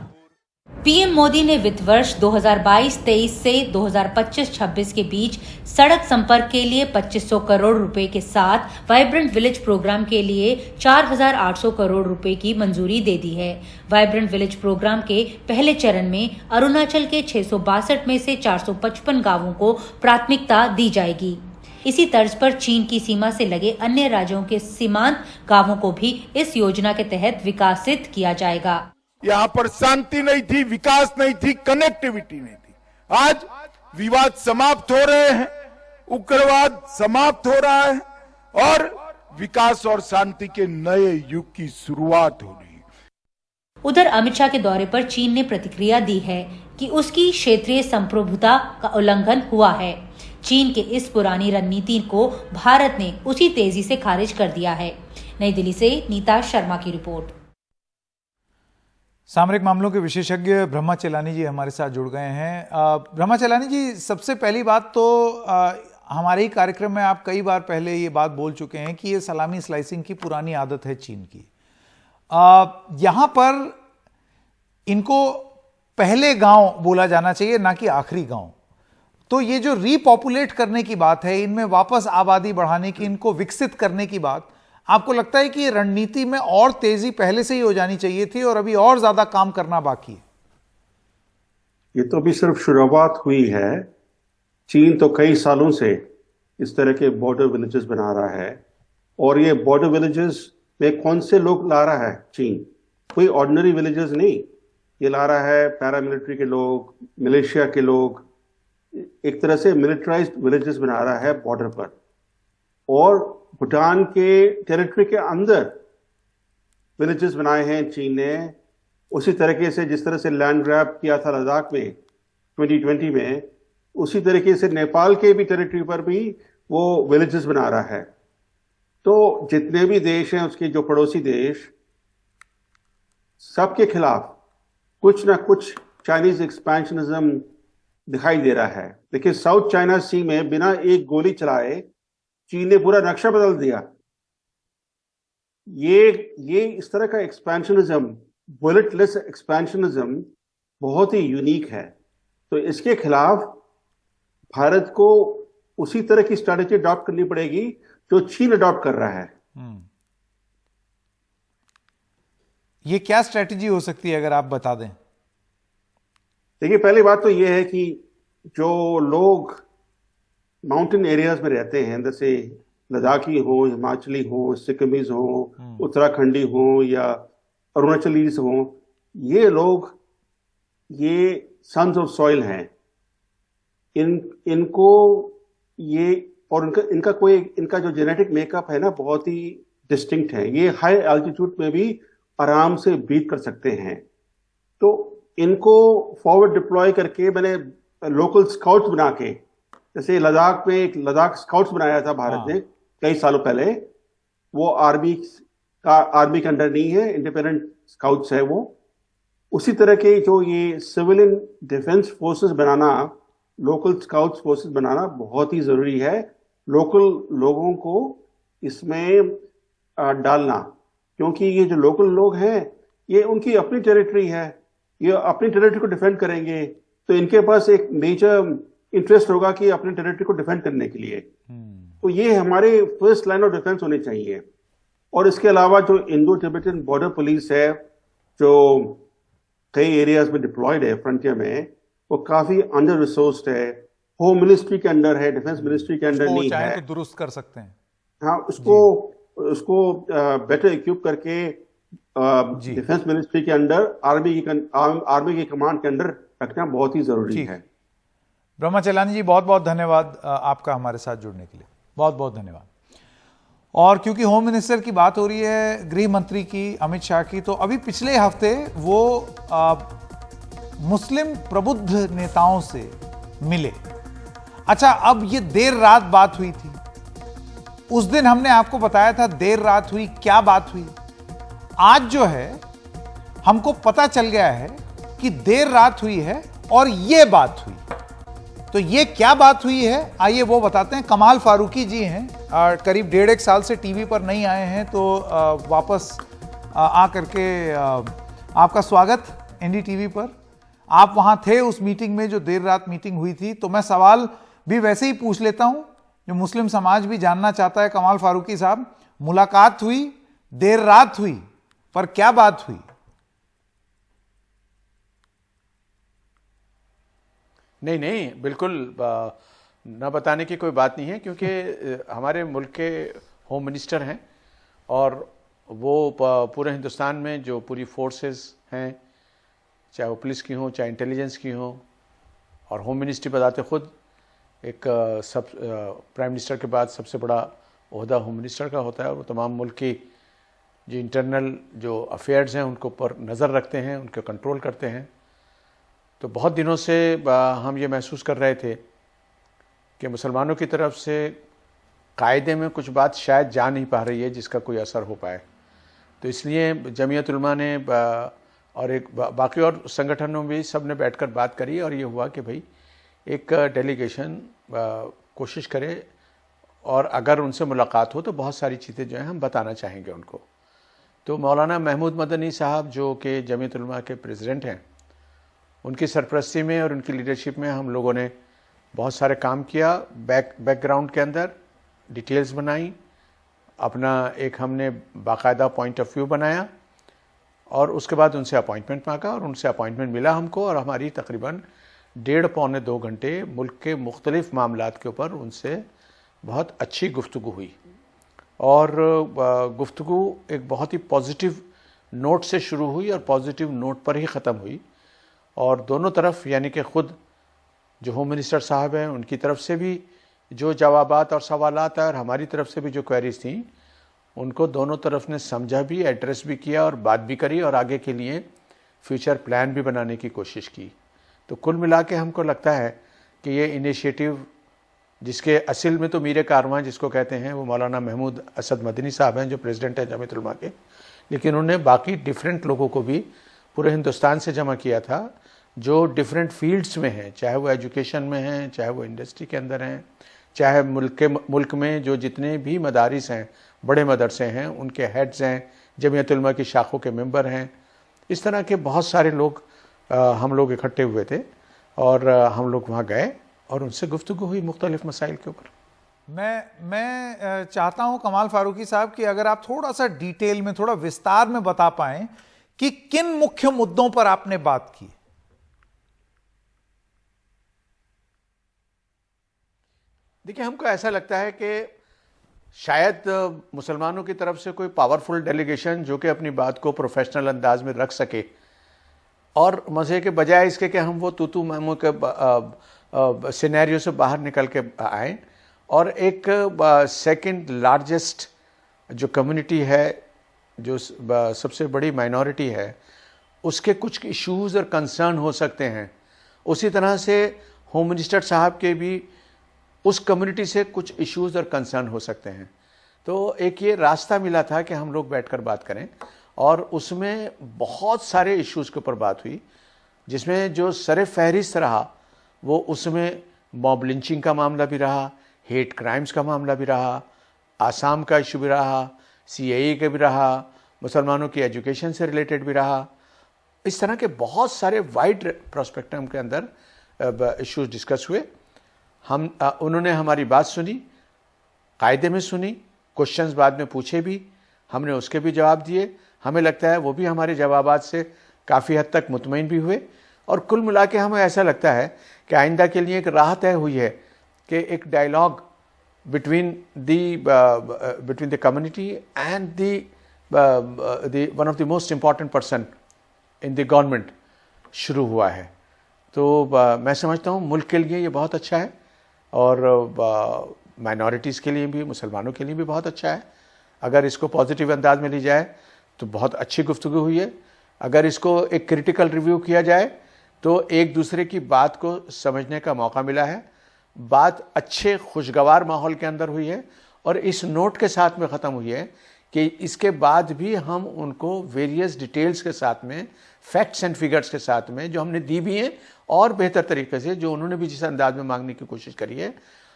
Speaker 11: पीएम मोदी ने वित्त वर्ष 2022-23 से 2025-26 के बीच सड़क संपर्क के लिए 2500 करोड़ रुपए के साथ वाइब्रेंट विलेज प्रोग्राम के लिए 4800 करोड़ रुपए की मंजूरी दे दी है। वाइब्रेंट विलेज प्रोग्राम के पहले चरण में अरुणाचल के 662 में से 455 गांवों को प्राथमिकता दी जाएगी। इसी तर्ज पर चीन की सीमा से लगे अन्य राज्यों के सीमांत गांवों को भी इस योजना के तहत विकसित किया जाएगा।
Speaker 6: यहाँ पर शांति नहीं थी, विकास नहीं थी, कनेक्टिविटी नहीं थी। आज विवाद समाप्त हो रहे हैं, उग्रवाद समाप्त हो रहा है और विकास और शांति के नए युग की शुरुआत हो रही है।
Speaker 11: उधर अमित शाह के दौरे पर चीन ने प्रतिक्रिया दी है कि उसकी क्षेत्रीय संप्रभुता का उल्लंघन हुआ है। चीन के इस पुरानी रणनीति को भारत ने उसी तेजी से खारिज कर दिया है। नई दिल्ली से नीता शर्मा की रिपोर्ट।
Speaker 1: सामरिक मामलों के विशेषज्ञ ब्रह्मा चेलानी जी हमारे साथ जुड़ गए हैं। ब्रह्मा चेलानी जी, सबसे पहली बात तो हमारे ही कार्यक्रम में आप कई बार पहले ये बात बोल चुके हैं कि ये सलामी स्लाइसिंग की पुरानी आदत है चीन की। यहां पर इनको पहले गांव बोला जाना चाहिए, ना कि आखिरी गांव। तो ये जो रीपॉपुलेट करने की बात है, इनमें वापस आबादी बढ़ाने की, इनको विकसित करने की बात, आपको लगता है कि रणनीति में और तेजी पहले से ही हो जानी चाहिए थी और अभी और ज्यादा काम करना बाकी है?
Speaker 12: ये तो अभी सिर्फ शुरुआत हुई है। चीन तो कई सालों से इस तरह के बॉर्डर विलेजेस बना रहा है और ये बॉर्डर विलेजेस में कौन से लोग ला रहा है चीन? कोई ऑर्डिनरी विलेजेस नहीं, ये ला रहा है पैरामिलिट्री के लोग, मिलिशिया के लोग, एक तरह से मिलिटराइज्ड विलेजेस बना रहा है बॉर्डर पर। और भूटान के टेरिटरी के अंदर विलेजेस बनाए हैं चीन ने, उसी तरीके से जिस तरह से लैंड ग्रैब किया था लद्दाख में 2020 में, उसी तरीके से नेपाल के भी टेरिटरी पर भी वो विलेजेस बना रहा है। तो जितने भी देश हैं उसके जो पड़ोसी देश, सबके खिलाफ कुछ ना कुछ चाइनीज एक्सपेंशनिज्म दिखाई दे रहा है। देखिए, साउथ चाइना सी में बिना एक गोली चलाए चीन ने पूरा नक्शा बदल दिया। ये इस तरह का एक्सपेंशनिज्म, बुलेटलेस एक्सपेंशनिज्म बहुत ही यूनिक है। तो इसके खिलाफ भारत को उसी तरह की स्ट्रैटेजी अडॉप्ट करनी पड़ेगी जो चीन अडॉप्ट कर रहा है।
Speaker 1: ये क्या स्ट्रैटेजी हो सकती है, अगर आप बता दें?
Speaker 12: देखिए, पहली बात तो ये है कि जो लोग माउंटेन एरियाज में रहते हैं, जैसे लद्दाखी हो, हिमाचली हो, सिक्किमीज हो, उत्तराखंडी हो या अरुणाचलीज हो, ये लोग ये सन्स ऑफ सॉइल हैं। इनको ये और इनका जो जेनेटिक मेकअप है ना, बहुत ही डिस्टिंक्ट है। ये हाई एल्टीट्यूड में भी आराम से ब्रीथ कर सकते हैं। तो इनको फॉरवर्ड डिप्लॉय करके मैंने लोकल स्काउट्स बना के, जैसे लद्दाख में एक लद्दाख स्काउट्स बनाया था भारत ने कई सालों पहले, वो आर्मी के अंडर नहीं है, इंडिपेंडेंट स्काउट्स है वो। उसी तरह के जो ये सिविलियन डिफेंस फोर्सेस बनाना, लोकल स्काउट्स फोर्सेस बनाना बहुत ही जरूरी है। लोकल लोगों को इसमें डालना, क्योंकि ये जो लोकल लोग हैं ये उनकी अपनी टेरिटरी है, ये अपनी टेरिटरी को डिफेंड करेंगे, तो इनके पास एक मेजर इंटरेस्ट होगा कि अपनी टेरिटरी को डिफेंड करने के लिए। तो ये हमारे फर्स्ट लाइन ऑफ डिफेंस होनी चाहिए। और इसके अलावा जो इंडो तिब्बतन बॉर्डर पुलिस है, जो कई एरियाज में डिप्लॉयड है फ्रंटियर में, वो काफी अंडर रिसोर्स्ड है, होम मिनिस्ट्री के अंडर है, डिफेंस मिनिस्ट्री के अंडर नहीं
Speaker 1: चाहे
Speaker 12: है।
Speaker 1: तो दुरुस्त कर सकते हैं।
Speaker 12: हाँ, उसको बेटर इक्विप करके डिफेंस मिनिस्ट्री के अंडर आर्मी की कमांड के अंडर रखना बहुत ही जरूरी है।
Speaker 1: ब्रह्मा चेलानी जी, बहुत बहुत धन्यवाद आपका हमारे साथ जुड़ने के लिए, बहुत बहुत धन्यवाद। और क्योंकि होम मिनिस्टर की बात हो रही है, गृह मंत्री की, अमित शाह की, तो अभी पिछले हफ्ते वो मुस्लिम प्रबुद्ध नेताओं से मिले। अच्छा, अब ये देर रात बात हुई थी, उस दिन हमने आपको बताया था देर रात हुई, क्या बात हुई। आज जो है हमको पता चल गया है कि देर रात हुई है और ये बात हुई। तो ये क्या बात हुई है, आइए वो बताते हैं। कमाल फारूकी जी हैं, करीब 1.5 साल से टीवी पर नहीं आए हैं, तो वापस आ करके आपका स्वागत एनडीटीवी पर। आप वहां थे उस मीटिंग में जो देर रात मीटिंग हुई थी, तो मैं सवाल भी वैसे ही पूछ लेता हूं जो मुस्लिम समाज भी जानना चाहता है। कमाल फारूकी साहब, मुलाकात हुई, देर रात हुई, पर क्या बात हुई?
Speaker 13: नहीं, बिल्कुल न बताने की कोई बात नहीं है, क्योंकि हमारे मुल्क के होम मिनिस्टर हैं और वो पूरे हिंदुस्तान में जो पूरी फोर्सेस हैं, चाहे वो पुलिस की हों, चाहे इंटेलिजेंस की हों, और होम मिनिस्ट्री बताते खुद एक प्राइम मिनिस्टर के बाद सबसे बड़ा ओहदा होम मिनिस्टर का होता है, और वो तमाम मुल्क की जो इंटरनल जो अफेयर्स हैं उनको पर नज़र रखते हैं, उनको कंट्रोल करते हैं। तो बहुत दिनों से हम ये महसूस कर रहे थे कि मुसलमानों की तरफ से कायदे में कुछ बात शायद जा नहीं पा रही है जिसका कोई असर हो पाए। तो इसलिए जमीयत उलमा ने और एक बाकी और संगठनों भी सब ने बैठकर बात करी, और ये हुआ कि भाई एक डेलीगेशन कोशिश करे, और अगर उनसे मुलाकात हो तो बहुत सारी चीज़ें जो हैं हम बताना चाहेंगे उनको। तो मौलाना महमूद मदनी साहब जो कि जमीयत उलमा के प्रेसिडेंट हैं, उनकी सरपरस्ती में और उनकी लीडरशिप में हम लोगों ने बहुत सारे काम किया। बैकग्राउंड के अंदर डिटेल्स बनाई, अपना एक हमने बाकायदा पॉइंट ऑफ व्यू बनाया, और उसके बाद उनसे अपॉइंटमेंट मांगा, और उनसे अपॉइंटमेंट मिला हमको, और हमारी तकरीबन 1.5-2 घंटे मुल्क के मुख्तलिफ मामलात के ऊपर उनसे बहुत अच्छी गुफ्तगू हुई। और गुफ्तगू एक बहुत ही पॉजिटिव नोट से शुरू हुई और पॉजिटिव नोट पर ही ख़त्म हुई, और दोनों तरफ यानी कि ख़ुद जो होम मिनिस्टर साहब हैं उनकी तरफ से भी जो जवाबात और सवालात है, और हमारी तरफ से भी जो क्वेरीज थी, उनको दोनों तरफ ने समझा भी, एड्रेस भी किया और बात भी करी, और आगे के लिए फ्यूचर प्लान भी बनाने की कोशिश की। तो कुल मिला के हमको लगता है कि ये इनिशिएटिव, जिसके असल में तो मीरे कारवां जिसको कहते हैं, वो मौलाना महमूद असद मदनी साहब हैं जो प्रेसिडेंट हैं जमीयत उलमा के, लेकिन उन्होंने बाकी डिफरेंट लोगों को भी पूरे हिंदुस्तान से जमा किया था जो डिफरेंट फील्ड्स में हैं, चाहे वो एजुकेशन में हैं, चाहे वो इंडस्ट्री के अंदर हैं, चाहे मुल्क में जो जितने भी मदारिस हैं, बड़े मदरसे हैं, उनके हेड्स हैं, जमीयत उलमा की शाखों के मेंबर हैं। इस तरह के बहुत सारे लोग हम लोग इकट्ठे हुए थे, और हम लोग वहाँ गए और उनसे गुफ्तगू हुई मुख्तलिफ मसाइल के ऊपर।
Speaker 1: मैं चाहता हूँ कमाल फारूकी साहब कि अगर आप थोड़ा सा डिटेल में, थोड़ा विस्तार में बता पाएं कि किन मुख्य मुद्दों पर आपने बात की।
Speaker 13: देखिए, हमको ऐसा लगता है कि शायद मुसलमानों की तरफ से कोई पावरफुल डेलीगेशन जो कि अपनी बात को प्रोफेशनल अंदाज में रख सके, और मज़े के बजाय इसके कि हम वो तूतू मामू के सिनेरियो से बाहर निकल के आए, और एक सेकंड लार्जेस्ट जो कम्युनिटी है, जो सबसे बड़ी माइनॉरिटी है, उसके कुछ इश्यूज़ और कंसर्न हो सकते हैं। उसी तरह से होम मिनिस्टर साहब के भी उस कम्युनिटी से कुछ इश्यूज़ और कंसर्न हो सकते हैं। तो एक ये रास्ता मिला था कि हम लोग बैठकर बात करें, और उसमें बहुत सारे इश्यूज़ के ऊपर बात हुई, जिसमें जो सरे फहरिस्त रहा वो उसमें मॉब लिंचिंग का मामला भी रहा, हेट क्राइम्स का मामला भी रहा, आसाम का इशू भी रहा, CAA का भी रहा, मुसलमानों की एजुकेशन से रिलेटेड भी रहा। इस तरह के बहुत सारे वाइड प्रोस्पेक्टम के अंदर इश्यूज डिस्कस हुए। उन्होंने हमारी बात सुनी, कायदे में सुनी, क्वेश्चंस बाद में पूछे भी, हमने उसके भी जवाब दिए। हमें लगता है वो भी हमारे जवाबात से काफ़ी हद तक मुतमईन भी हुए, और कुल मिला के हमें ऐसा लगता है कि आइंदा के लिए एक राह तय हुई है कि एक dialogue between the community and the one of the most important person in the government शुरू हुआ है। तो मैं समझता हूँ मुल्क के लिए ये बहुत अच्छा है और माइनॉरिटीज़ के लिए भी, मुसलमानों के लिए भी बहुत अच्छा है। अगर इसको पॉजिटिव अंदाज में ली जाए तो बहुत अच्छी गुफ्तगू हुई है। अगर इसको एक क्रिटिकल रिव्यू किया जाए तो एक दूसरे की बात को समझने का मौका मिला है। बात अच्छे खुशगवार माहौल के अंदर हुई है और इस नोट के साथ में ख़त्म हुई है कि इसके बाद भी हम उनको वेरियस डिटेल्स के साथ में, फैक्ट्स एंड फिगर्स के साथ में जो हमने दी भी हैं और बेहतर तरीके से जो उन्होंने भी जिस अंदाज में मांगने की कोशिश करी है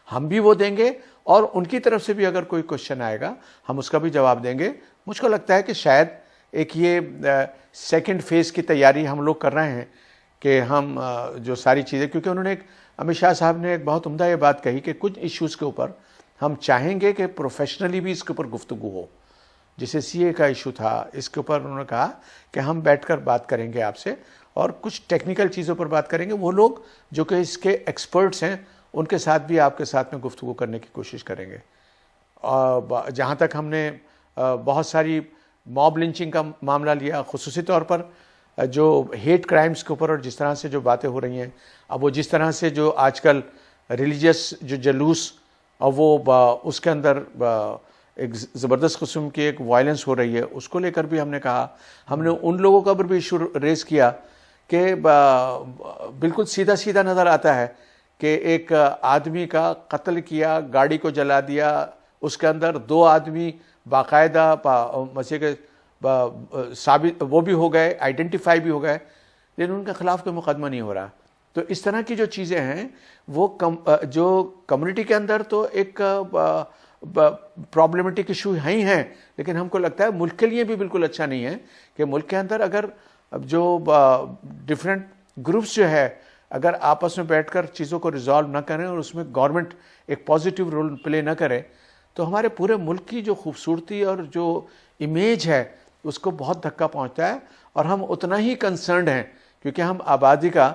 Speaker 13: हम भी वो देंगे और उनकी तरफ से भी अगर कोई क्वेश्चन आएगा हम उसका भी जवाब देंगे। मुझको लगता है कि शायद एक ये सेकंड फेज़ की तैयारी हम लोग कर रहे हैं कि हम जो सारी चीज़ें, क्योंकि उन्होंने एक अमित शाह साहब ने एक बहुत उम्दा ये बात कही कि कुछ इश्यूज़ के ऊपर हम चाहेंगे कि प्रोफेशनली भी इसके ऊपर गुफ्तगू हो। जैसे सीए का इशू था, इसके ऊपर उन्होंने कहा कि हम बैठकर बात करेंगे आपसे और कुछ टेक्निकल चीज़ों पर बात करेंगे। वो लोग जो कि इसके एक्सपर्ट्स हैं उनके साथ भी आपके साथ में गुफ्तगू करने की कोशिश करेंगे। जहाँ तक हमने बहुत सारी मॉब लिंचिंग का मामला लिया, खुसूसी तौर पर जो हेट क्राइम्स के ऊपर और जिस तरह से जो बातें हो रही हैं, अब वो जिस तरह से जो आजकल रिलीजियस जो जलूस और वो उसके अंदर एक ज़बरदस्त किस्म की एक वायलेंस हो रही है, उसको लेकर भी हमने कहा। हमने उन लोगों का भी इशू रेज किया कि बिल्कुल सीधा सीधा नज़र आता है कि एक आदमी का कत्ल किया, गाड़ी को जला दिया, उसके अंदर 2 आदमी बाकायदा मसीह के साबित वो भी हो गए, आइडेंटिफाई भी हो गए, लेकिन उनके खिलाफ कोई मुकदमा नहीं हो रहा। तो इस तरह की जो चीज़ें हैं वो जो कम्युनिटी के अंदर तो एक प्रॉब्लमेटिक इशू ही हैं, लेकिन हमको लगता है मुल्क के लिए भी बिल्कुल अच्छा नहीं है कि मुल्क के अंदर अगर जो डिफरेंट ग्रुप्स जो है अगर आपस में बैठकर चीज़ों को रिजॉल्व ना करें और उसमें गवर्नमेंट एक पॉजिटिव रोल प्ले ना करे तो हमारे पूरे मुल्क की जो खूबसूरती और जो इमेज है उसको बहुत धक्का पहुंचता है। और हम उतना ही कंसर्न्ड हैं क्योंकि हम आबादी का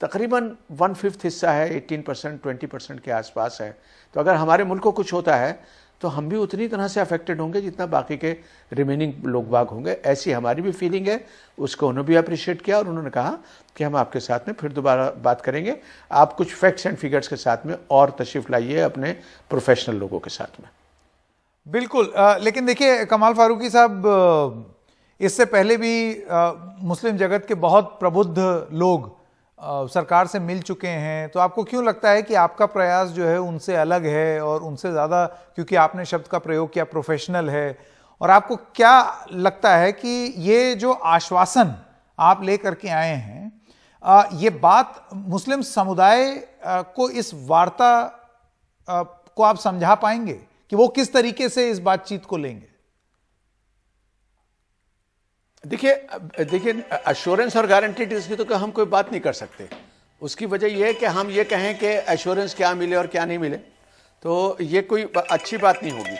Speaker 13: तकरीबन 1/5 हिस्सा है, 18% 20% के आसपास है। तो अगर हमारे मुल्क को कुछ होता है तो हम भी उतनी तरह से अफेक्टेड होंगे जितना बाकी के रिमेनिंग लोग बाग होंगे। ऐसी हमारी भी फीलिंग है, उसको उन्होंने भी अप्रिशिएट किया और उन्होंने कहा कि हम आपके साथ में फिर दोबारा बात करेंगे। आप कुछ फैक्ट्स एंड फिगर्स के साथ में और तशरीफ लाइए अपने प्रोफेशनल लोगों के साथ में।
Speaker 1: बिल्कुल। लेकिन देखिए कमाल फारूकी साहब, इससे पहले भी मुस्लिम जगत के बहुत प्रबुद्ध लोग सरकार से मिल चुके हैं, तो आपको क्यों लगता है कि आपका प्रयास जो है उनसे अलग है और उनसे ज़्यादा, क्योंकि आपने शब्द का प्रयोग किया प्रोफेशनल है, और आपको क्या लगता है कि ये जो आश्वासन आप लेकर के आए हैं, ये बात मुस्लिम समुदाय को इस वार्ता को आप समझा पाएंगे कि वो किस तरीके से इस बातचीत को लेंगे?
Speaker 13: देखिए एश्योरेंस और गारंटीड इसकी तो हम कोई बात नहीं कर सकते। उसकी वजह यह है कि हम ये कहें कि एश्योरेंस क्या मिले और क्या नहीं मिले, तो ये कोई अच्छी बात नहीं होगी।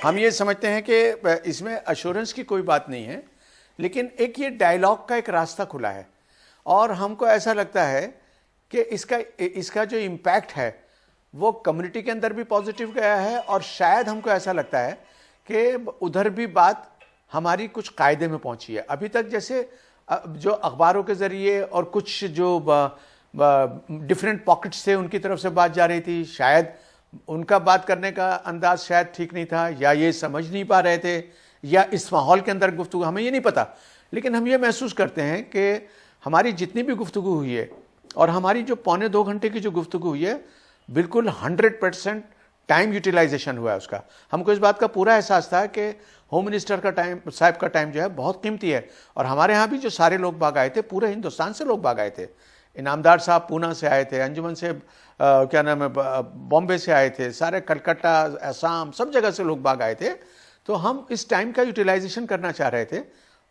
Speaker 13: हम ये समझते हैं कि इसमें एश्योरेंस की कोई बात नहीं है, लेकिन एक ये डायलॉग का एक रास्ता खुला है और हमको ऐसा लगता है कि इसका जो इम्पैक्ट है वो कम्युनिटी के अंदर भी पॉजिटिव गया है और शायद हमको ऐसा लगता है कि उधर भी बात हमारी कुछ कायदे में पहुंची है। अभी तक जैसे जो अखबारों के ज़रिए और कुछ जो डिफरेंट पॉकेट्स थे उनकी तरफ से बात जा रही थी, शायद उनका बात करने का अंदाज शायद ठीक नहीं था, या ये समझ नहीं पा रहे थे, या इस माहौल के अंदर गुफ्तगू, हमें ये नहीं पता। लेकिन हम ये महसूस करते हैं कि हमारी जितनी भी गुफ्तगू हुई है और हमारी जो 1.25 घंटे की जो गुफ्तगू हुई है बिल्कुल 100% टाइम यूटिलाइजेशन हुआ है उसका। हमको इस बात का पूरा एहसास था कि होम मिनिस्टर का टाइम, साहब का टाइम जो है बहुत कीमती है, और हमारे यहाँ भी जो सारे लोग बाग आए थे, पूरे हिंदुस्तान से लोग बाग आए थे। इनामदार साहब पूना से आए थे, अंजुमन से क्या नाम है बॉम्बे से आए थे, सारे कलकत्ता, असम, सब जगह से लोग बाग आए थे। तो हम इस टाइम का यूटिलाइजेशन करना चाह रहे थे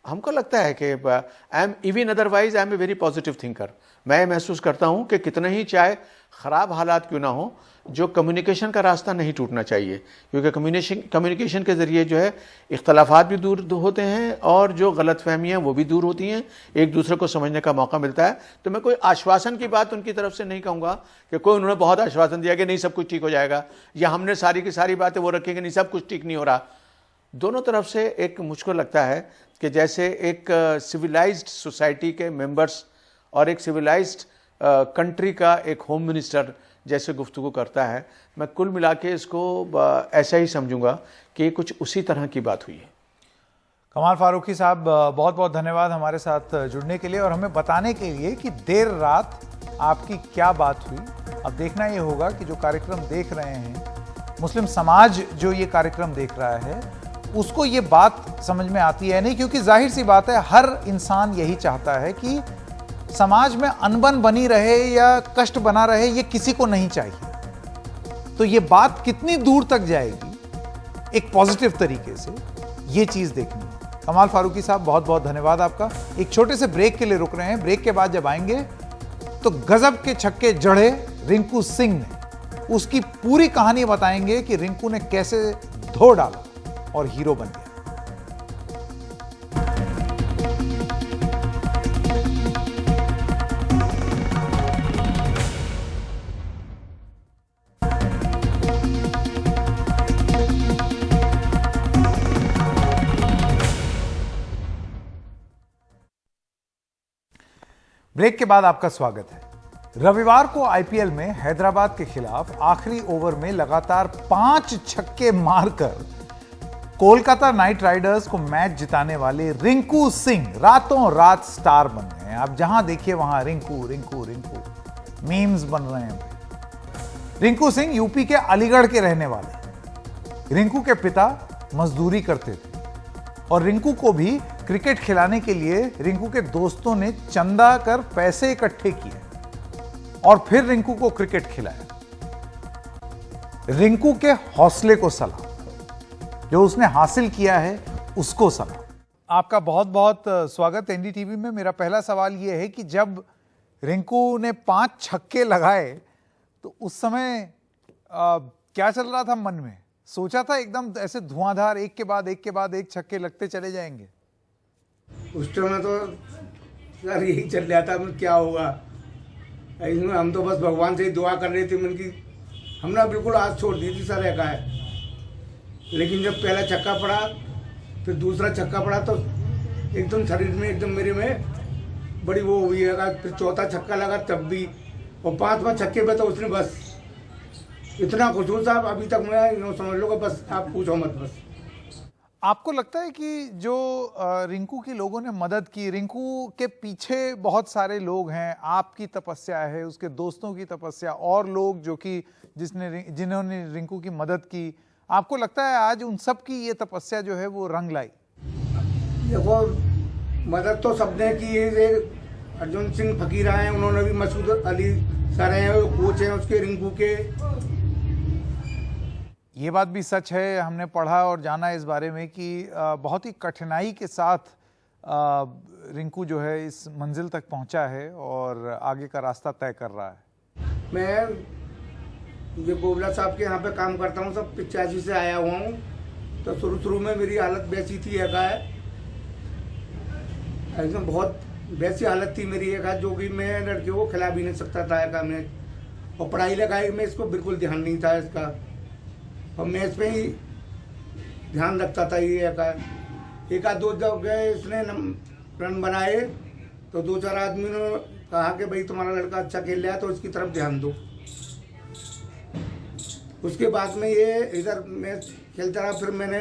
Speaker 13: हमको लगता है कि I am even otherwise I am a very positive thinker. मैं महसूस करता हूं कि कितने ही चाहे ख़राब हालात क्यों ना हो, जो कम्युनिकेशन का रास्ता नहीं टूटना चाहिए, क्योंकि कम्युनिकेशन के ज़रिए जो है इख्तलाफात भी दूर होते हैं और जो गलतफहमियाँ वो भी दूर होती हैं, एक दूसरे को समझने का मौका मिलता है। तो मैं कोई आश्वासन की बात उनकी तरफ से नहीं कहूँगा कि कोई उन्होंने बहुत आश्वासन दिया कि नहीं सब कुछ ठीक हो जाएगा, या हमने सारी की सारी बातें वो रखी कि नहीं सब कुछ ठीक नहीं हो रहा। दोनों तरफ से एक मुझको लगता है कि जैसे एक सिविलाइज्ड सोसाइटी के मेंबर्स और एक सिविलाइज्ड कंट्री का एक होम मिनिस्टर जैसे गुफ्तगू करता है, मैं कुल मिला के इसको ऐसा ही समझूंगा कि कुछ उसी तरह की बात हुई है।
Speaker 1: कमाल फारूकी साहब, बहुत बहुत धन्यवाद हमारे साथ जुड़ने के लिए और हमें बताने के लिए कि देर रात आपकी क्या बात हुई। अब देखना ये होगा कि जो कार्यक्रम देख रहे हैं, मुस्लिम समाज जो ये कार्यक्रम देख रहा है, उसको ये बात समझ में आती है नहीं, क्योंकि जाहिर सी बात है हर इंसान यही चाहता है कि समाज में अनबन बनी रहे या कष्ट बना रहे, ये किसी को नहीं चाहिए। तो ये बात कितनी दूर तक जाएगी एक पॉजिटिव तरीके से, ये चीज देखनी है। कमाल फारूकी साहब, बहुत बहुत धन्यवाद आपका। एक छोटे से ब्रेक के लिए रुक रहे हैं। ब्रेक के बाद जब आएंगे तो गजब के छक्के जड़े रिंकू सिंह ने, उसकी पूरी कहानी बताएंगे कि रिंकू ने कैसे धो डाला और हीरो बन गया। ब्रेक के बाद आपका स्वागत है। रविवार को आईपीएल में हैदराबाद के खिलाफ आखिरी ओवर में लगातार 5 छक्के मारकर कोलकाता नाइट राइडर्स को मैच जिताने वाले रिंकू सिंह रातों रात स्टार बन गए हैं। आप जहां देखिए वहां रिंकू रिंकू रिंकू मीम्स बन रहे हैं। रिंकू सिंह यूपी के अलीगढ़ के रहने वाले। रिंकू के पिता मजदूरी करते थे और रिंकू को भी क्रिकेट खिलाने के लिए रिंकू के दोस्तों ने चंदा कर पैसे इकट्ठे किए और फिर रिंकू को क्रिकेट खिलाया। रिंकू के हौसले को सलाम, जो उसने हासिल किया है उसको सलाम। आपका बहुत बहुत स्वागत एनडीटीवी में। मेरा पहला सवाल यह है कि जब रिंकू ने 5 छक्के लगाए तो उस समय क्या चल रहा था मन में? सोचा था एकदम ऐसे धुआंधार एक के बाद एक छक्के लगते चले जाएंगे?
Speaker 14: उस समय तो सर यही चल रहा था, क्या होगा इसमें। हम तो बस भगवान से ही दुआ कर रहे थे मन की। हमने बिल्कुल आज छोड़ दी थी सर एका है, लेकिन जब पहला छक्का पड़ा फिर दूसरा छक्का पड़ा तो एकदम शरीर में एकदम मेरे में बड़ी वो हुई है। फिर चौथा छक्का लगा तब भी, और 5वां छक्के पे तो उसने बस इतना खुश हूँ साहब अभी तक मैं समझ लो, बस आप पूछो मत। बस
Speaker 1: आपको लगता है कि जो रिंकू की लोगों ने मदद की, रिंकू के पीछे बहुत सारे लोग हैं, आपकी तपस्या है, उसके दोस्तों की तपस्या, और लोग जो कि जिन्होंने रिंकू की मदद की, आपको लगता है आज उन सब की ये तपस्या जो है वो रंग लाई?
Speaker 14: देखो मदद तो सबने की है। अर्जुन सिंह फकीर हैं, उन्होंने भी, मसूद अली सर हैं, कोच हैं उसके रिंकू के।
Speaker 1: ये बात भी सच है, हमने पढ़ा और जाना इस बारे में कि बहुत ही कठिनाई के साथ रिंकू जो है इस मंजिल तक पहुंचा है और आगे का रास्ता तय कर रहा है।
Speaker 14: मैं ये बोबला साहब के यहाँ पे काम करता हूँ, सब 85 से आया हुआ हूँ। तो शुरू में मेरी हालत वैसी थी एकदम बहुत वैसी हालत थी मेरी जो कि मैं लड़के को खिला भी नहीं सकता था मैच। और पढ़ाई लिखाई में इसको बिल्कुल ध्यान नहीं था इसका, और मैच पे ही ध्यान रखता था। ये एक आध 2 जब गए इसने रन बनाए तो 2-4 आदमी ने कहा कि भाई तुम्हारा लड़का अच्छा खेल रहा है तो इसकी तरफ ध्यान दो। उसके बाद में ये इधर मैच खेलता रहा। फिर मैंने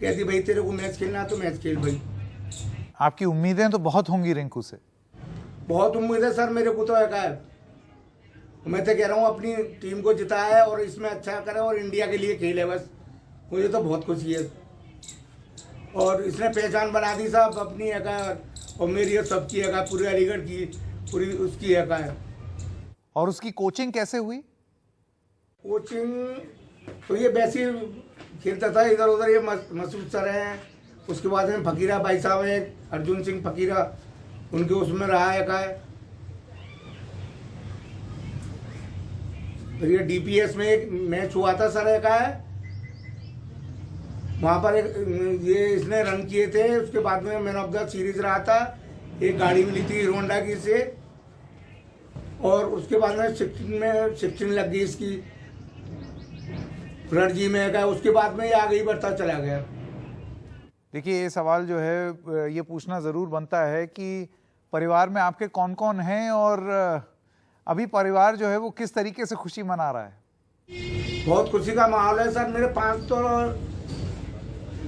Speaker 14: कह दी भाई तेरे को मैच खेलना है तो मैच खेल भाई।
Speaker 1: आपकी उम्मीदें तो बहुत होंगी रिंकू से?
Speaker 14: बहुत उम्मीद है सर मेरे को तो है। मैं तो कह रहा हूँ अपनी टीम को जिताए और इसमें अच्छा करे और इंडिया के लिए खेले, बस मुझे तो बहुत खुशी है। और इसने पहचान बना दी साहब अपनी और मेरी और सबकी पूरी अलीगढ़ की पूरी उसकी है।
Speaker 1: और उसकी कोचिंग कैसे हुई?
Speaker 14: कोचिंग तो ये वैसे खेलता था इधर उधर। ये मसूद सर हैं उसके बाद में फकीरा भाई साहब है, अर्जुन सिंह फकीरा, उनके उसमें रहा है का है। फिर ये डीपीएस में एक मैच हुआ था सर का है, वहां पर ये इसने रन किए थे, उसके बाद में मैन ऑफ द सीरीज रहा था। एक गाड़ी मिली थी हीरो होंडा की से, और उसके बाद में 16 लग गई इसकी रणजी में का, उसके बाद में ये आगे ही बढ़ता चला गया।
Speaker 1: देखिए, ये सवाल जो है ये पूछना ज़रूर बनता है कि परिवार में आपके कौन कौन हैं और अभी परिवार जो है वो किस तरीके से खुशी मना रहा है?
Speaker 14: बहुत खुशी का माहौल है सर। मेरे 5 तो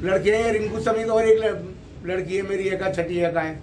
Speaker 14: लड़के हैं, रिंकू समीत, और एक लड़की है मेरी, एक छठी है का है।